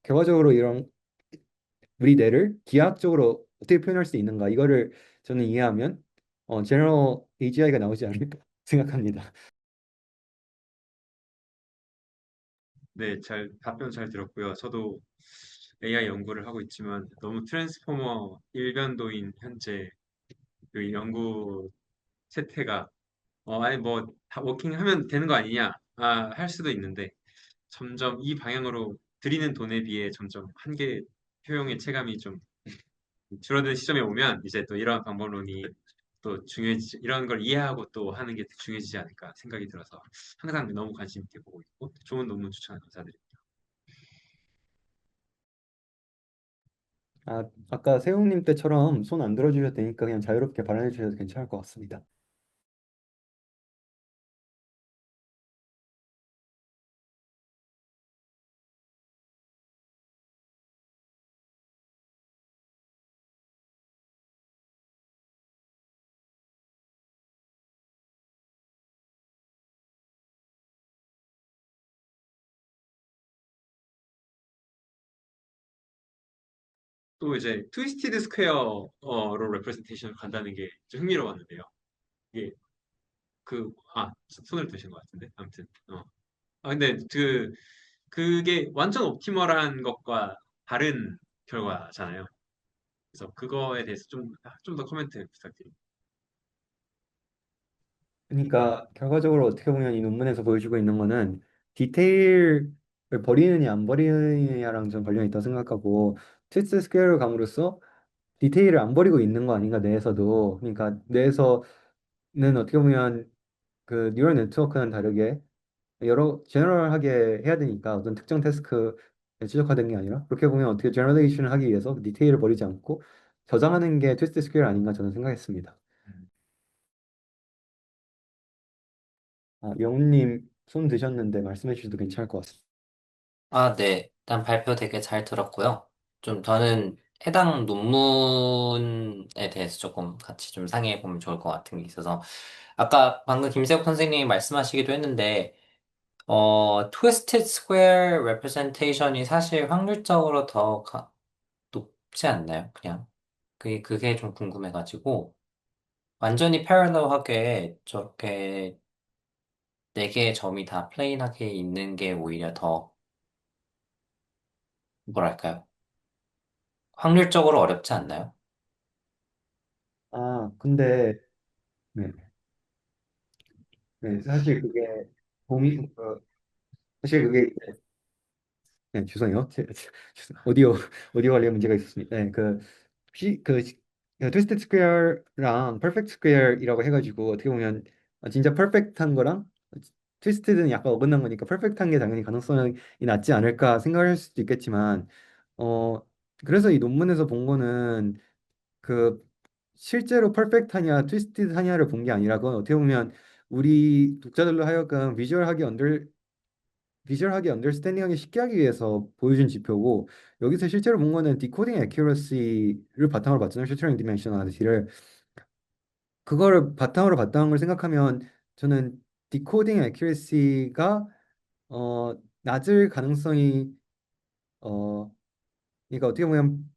S1: 결과적으로 이런 우리 뇌를 기하학적으로 어떻게 표현할 수 있는가 이거를 저는 이해하면 제너럴 AGI가 나오지 않을까 생각합니다.
S4: 네, 답변 잘 들었고요. 저도 AI 연구를 하고 있지만 너무 트랜스포머 일변도인 현재 그 연구 세태가 아니 뭐 다 워킹하면 되는 거 아니냐 할 수도 있는데 점점 이 방향으로 들이는 돈에 비해 점점 한계 효용의 체감이 좀 줄어드는 시점에 오면 이제 또 이러한 방법론이 또 중요해지 이런 걸 이해하고 또 하는 게 중요해지지 않을까 생각이 들어서 항상 너무 관심 있게 보고 있고 좋은 논문 추천 감사드립니다.
S1: 아까 세웅님 때처럼 손 안 들어주셔도 되니까 그냥 자유롭게 발언해 주셔도 괜찮을 것 같습니다.
S4: 또 이제 트위스티드 스퀘어로 레프레젠테이션을 간다는 게 좀 흥미로웠는데요. 이게 손을 드신 것 같은데 아무튼 근데 그게 완전 옵티멀한 것과 다른 결과잖아요. 그래서 그거에 대해서 좀 더 코멘트 부탁드립니다.
S1: 그러니까 결과적으로 어떻게 보면 이 논문에서 보여주고 있는 거는 디테일을 버리느냐 안 버리느냐랑 좀 관련이 있다고 생각하고 트위스트 스퀘어를 감으로써 디테일을 안 버리고 있는 거 아닌가 뇌에서도 그러니까 뇌에서는 어떻게 보면 그 뉴럴 네트워크는 다르게 여러 제너럴하게 해야 되니까 어떤 특정 태스크에 최적화된 게 아니라 그렇게 보면 어떻게 제너레이션을 하기 위해서 디테일을 버리지 않고 저장하는 게 트위스트 스퀘어 아닌가 저는 생각했습니다. 영훈님 손 드셨는데 말씀해 주셔도 괜찮을 것 같습니다.
S5: 아, 네. 일단 발표 되게 잘 들었고요. 좀 저는 해당 논문에 대해서 조금 같이 좀 상의해 보면 좋을 것 같은 게 있어서 아까 방금 김세욱 선생님이 말씀하시기도 했는데 트위스티드 스퀘어 레프레젠테이션이 사실 확률적으로 더 높지 않나요? 그냥 그게 좀 궁금해가지고 완전히 패러럴하게 저렇게 네 개의 점이 다 플레인하게 있는 게 오히려 더 뭐랄까요? 확률적으로 어렵지 않나요?
S1: 근데 네, 네, 사실 그게 사실 그게 네, 죄송해요. 오디오 관련 문제가 있었습니다. 네, 트위스트 스퀘어랑 퍼펙트 스퀘어이라고 해가지고 어떻게 보면 진짜 퍼펙트한 거랑 트위스트는 약간 어긋난 거니까 퍼펙트한 게 당연히 가능성이 낮지 않을까 생각할 수도 있겠지만 어 그래서 이 논문에서 본 거는 그 실제로 퍼펙트하냐 트위스티드하냐를 본 게 아니라 그건 어떻게 보면 우리 독자들로 하여금 비주얼하게 언더스탠딩하기 쉽게 하기 위해서 보여준 지표고 여기서 실제로 본 거는 디코딩 애큐러시를 바탕으로 봤잖아요. 슈트링 디멘셔널리티를 그거를 바탕으로 봤다는 걸 생각하면 저는 디코딩 애큐러시가 낮을 가능성이 어 그러니까 어떻게 보면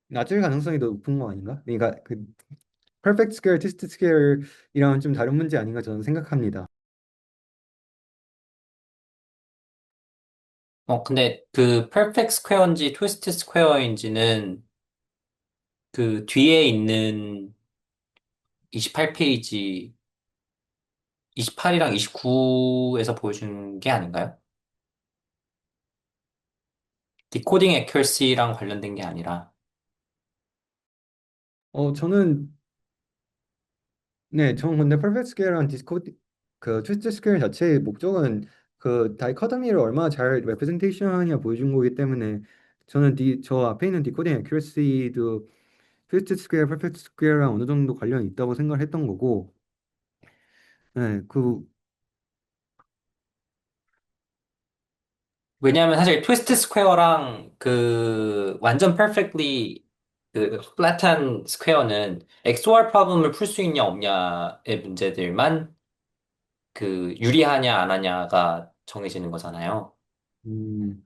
S1: 낮을 가능성이 더 높은 거 아닌가? 그러니까 그 퍼펙트 스퀘어, 트위스트 스퀘어이랑은 좀 다른 문제 아닌가 저는 생각합니다.
S5: 근데 그 퍼펙트 스퀘어인지 트위스트 스퀘어인지는 그 뒤에 있는 28페이지, 28이랑 29에서 보여준 게 아닌가요? 디코딩 애큐러시랑 관련된 게 아니라.
S1: 저는 네, 저는 근데 퍼펙트 스퀘어랑 디스코드 그 트위스트 스퀘어 자체의 목적은 그 다이커토미를 얼마나 잘 레프레젠테이션하냐 보여준 거기 때문에 저는 저 앞에 있는 디코딩 애큐러시도 트위스트 스퀘어, 퍼펙트 스퀘어랑 어느 정도 관련이 있다고 생각을 했던 거고, 네,
S5: 왜냐하면 사실 트위스트 스퀘어랑 그 완전 퍼펙트리 그 플랫한 스퀘어는 XOR 프로블럼을 풀 수 있냐 없냐의 문제들만 그 유리하냐 안 하냐가 정해지는 거잖아요.
S1: 음,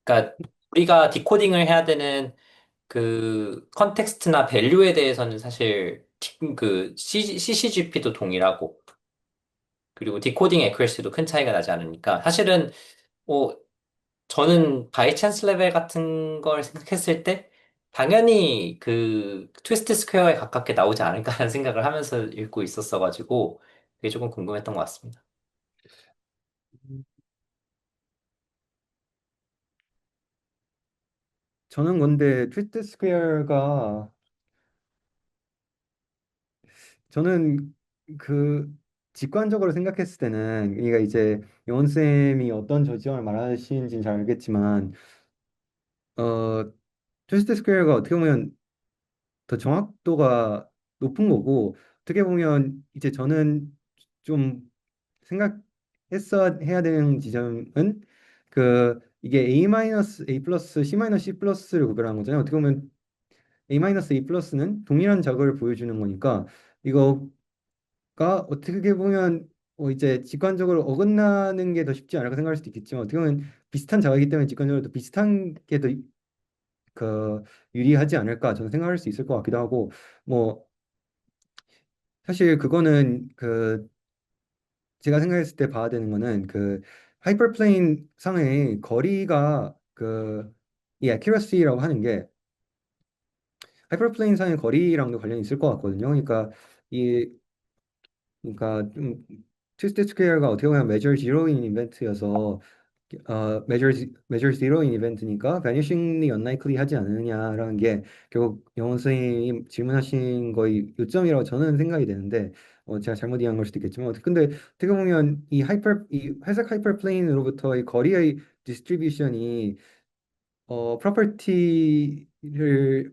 S5: 그러니까 우리가 디코딩을 해야 되는 그 컨텍스트나 밸류에 대해서는 사실 그 CCGP도 동일하고 그리고 디코딩 애큐러시도 큰 차이가 나지 않으니까 사실은 뭐 저는 바이 찬스 레벨 같은 걸 생각했을 때 당연히 그 트위스트 스퀘어에 가깝게 나오지 않을까라는 생각을 하면서 읽고 있었어가지고 그게 조금 궁금했던 것 같습니다.
S1: 저는 근데 트위스트 스퀘어가 저는 그 직관적으로 생각했을 때는 그러니까 이제 영원 쌤이 어떤 저지형을 말하시는지는 잘 알겠지만 어 트위스트 스퀘어가 어떻게 보면 더 정확도가 높은 거고 어떻게 보면 이제 저는 좀 생각했어 해야 되는 지점은 그 이게 A 마이너스 A 플러스 C 마이너스 C 플러스를 구별하는 거잖아요. 어떻게 보면 A 마이너스 A 플러스는 동일한 작을 보여주는 거니까 이거가 어떻게 보면 이제 직관적으로 어긋나는 게 더 쉽지 않을까 생각할 수도 있겠지만 어떻게 보면 비슷한 작이기 때문에 직관적으로 더 비슷한 게 더 그 유리하지 않을까 저는 생각할 수 있을 것 같기도 하고 뭐 사실 그거는 그 제가 생각했을 때 봐야 되는 거는 그 하이퍼플레인 상의 거리가 그 이 accuracy라고 하는 게 하이퍼플레인 상의 거리랑도 관련이 있을 것 같거든요. 이 그러니까 트위스트 스퀘어가 어떻게 보면 메저 제로인 이벤트여서 메저 제로인 이벤트니까 vanishingly unlikely 하지 않느냐라는 게 결국 영원 선생님이 질문하신 거의 요점이라고 저는 생각이 되는데 제가 잘못 이해한 걸 수도 있겠지만 근데 어떻게 보면 이 회색 하이퍼 플레인으로부터의 거리의 디스트리뷰션이 프로퍼티를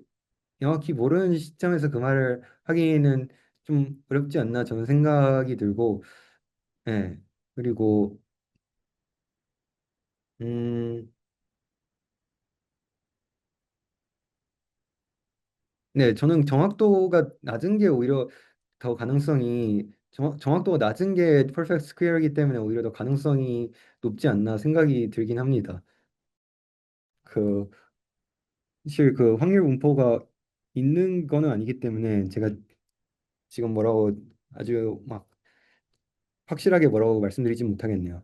S1: 명확히 모르는 시점에서 그 말을 하기에는 좀 어렵지 않나 저는 생각이 들고 예 그리고 음 네, 저는 정확도가 낮은 게 오히려 더 가능성이 정확도가 낮은 게 퍼펙트 스퀘어이기 때문에 오히려 더 가능성이 높지 않나 생각이 들긴 합니다. 그 사실 그 확률 분포가 있는 거는 아니기 때문에 제가 지금 뭐라고 아주 막 확실하게 뭐라고 말씀드리진 못하겠네요.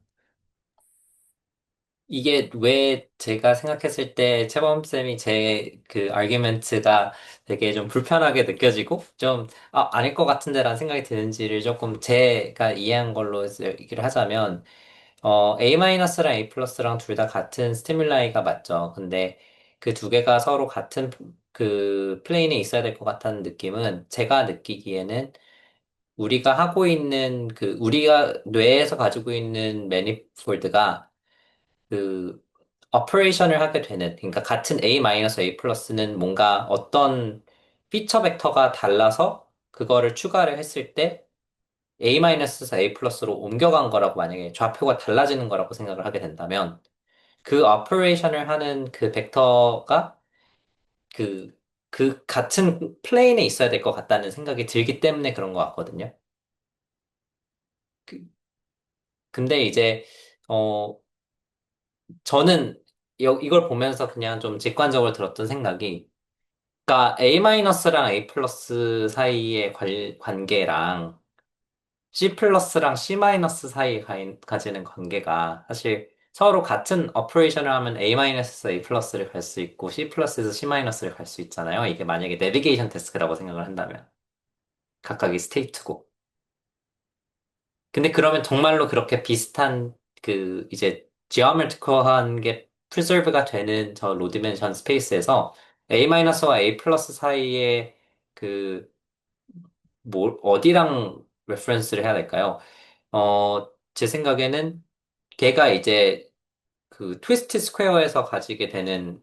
S5: 이게 왜 제가 생각했을 때 채범쌤이 제 그 아르규멘트가 되게 좀 불편하게 느껴지고 좀 아닐 것 같은데라는 생각이 드는지를 조금 제가 이해한 걸로 얘기를 하자면 A-랑 A 플러스랑 둘 다 같은 스티뮬라이가 맞죠. 근데 그 두 개가 서로 같은 그 플레인에 있어야 될 것 같다는 느낌은 제가 느끼기에는 우리가 하고 있는 우리가 뇌에서 가지고 있는 매니폴드가 그 오퍼레이션을 하게 되는 그러니까 같은 A-A 플러스는 뭔가 어떤 피처 벡터가 달라서 그거를 추가를 했을 때 A-에서 A 플러스로 옮겨간 거라고 만약에 좌표가 달라지는 거라고 생각을 하게 된다면 그 오퍼레이션을 하는 그 벡터가 그, 그 같은 플레인에 있어야 될 것 같다는 생각이 들기 때문에 그런 것 같거든요. 그- 근데 이제, 어, 저는 이걸 보면서 그냥 좀 직관적으로 들었던 생각이, 그러니까 A-랑 A 플러스 사이의 관계랑 C 플러스랑 C 마이너스 사이에 가지는 관계가 사실 서로 같은 오퍼레이션을 하면 A-에서 A 플러스를 갈 수 있고 C 플러스에서 C 마이너스를 갈 수 있잖아요. 이게 만약에 내비게이션 태스크라고 생각을 한다면. 각각이 스테이트고. 근데 그러면 정말로 그렇게 비슷한 그 이제 지오메트리컬한 게 프리저브가 되는 저 로 디멘션 스페이스에서 A-와 A 플러스 사이에 그 어디랑 레퍼런스를 해야 될까요? 제 생각에는 걔가 이제 그 트위스트 스퀘어에서 가지게 되는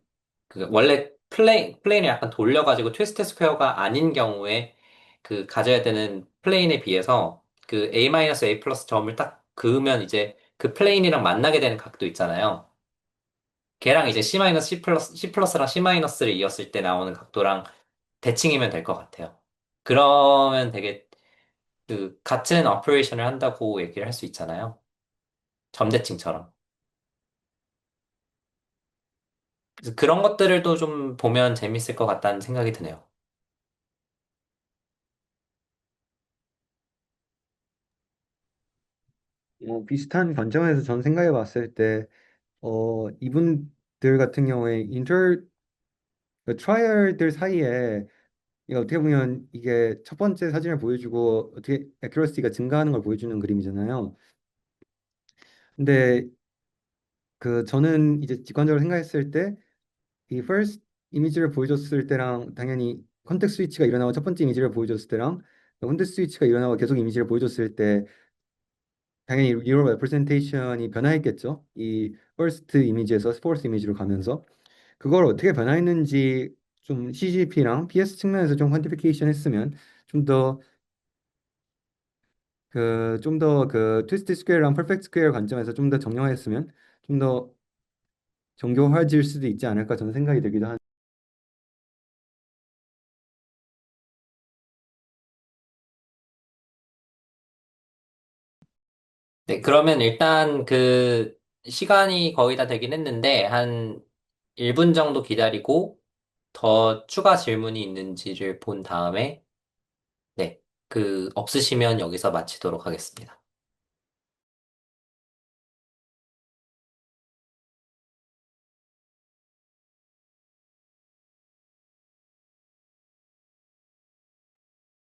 S5: 그 원래 플레인을 약간 돌려가지고 트위스트 스퀘어가 아닌 경우에 그 가져야 되는 플레인에 비해서 그 A 플러스 점을 딱 그으면 이제 그 플레인이랑 만나게 되는 각도 있잖아요. 걔랑 이제 C 플러스랑 C 마이너스를 이었을 때 나오는 각도랑 대칭이면 될 것 같아요. 그러면 되게 그 같은 오퍼레이션을 한다고 얘기를 할 수 있잖아요. 점대칭처럼. 그래서 그런 것들을 또 좀 보면 재밌을 것 같다는 생각이 드네요.
S1: 비슷한 관점에서 전 생각해 봤을 때, 이분들 같은 경우에 트라이얼들 사이에 이게 어떻게 보면 이게 첫 번째 사진을 보여주고 어떻게 애큐러시가 증가하는 걸 보여주는 그림이잖아요. 근데 저는 이제 직관적으로 생각했을 때 이 first 이미지를 보여줬을 때랑 당연히 컨텍스트 스위치가 일어나고 첫 번째 이미지를 보여줬을 때랑 컨텍스트 스위치가 일어나고 계속 이미지를 보여줬을 때 당연히 리얼 레프레젠테이션이 변화했겠죠. 이 first 이미지에서 fourth 이미지로 가면서 그걸 어떻게 변화했는지 좀 CGP랑 PS 측면에서 좀 퀀티피케이션 했으면 좀 더 트위스트 스퀘어랑 퍼펙트 스퀘어 관점에서 좀 더 정형화했으면 좀 더 정교화질 수도 있지 않을까 저는 생각이 들기도 하는데.
S5: 네, 그러면 일단 그 시간이 거의 다 되긴 했는데 한 1분 정도 기다리고 더 추가 질문이 있는지를 본 다음에 네, 그 없으시면 여기서 마치도록 하겠습니다.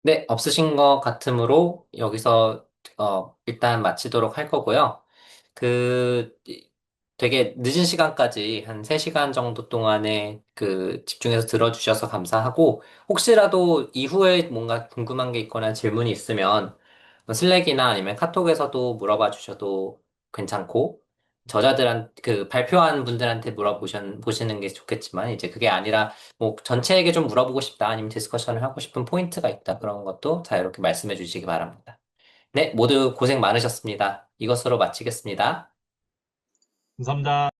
S5: 네, 없으신 것 같으므로 여기서 일단 마치도록 할 거고요. 그 되게 늦은 시간까지 한 3시간 정도 동안에 그 집중해서 들어주셔서 감사하고 혹시라도 이후에 뭔가 궁금한 게 있거나 질문이 있으면 뭐 슬랙이나 아니면 카톡에서도 물어봐 주셔도 괜찮고 그 발표한 분들한테 보시는 게 좋겠지만 이제 그게 아니라 뭐 전체에게 좀 물어보고 싶다 아니면 디스커션을 하고 싶은 포인트가 있다 그런 것도 자유롭게 말씀해 주시기 바랍니다. 네, 모두 고생 많으셨습니다. 이것으로 마치겠습니다.
S6: 감사합니다.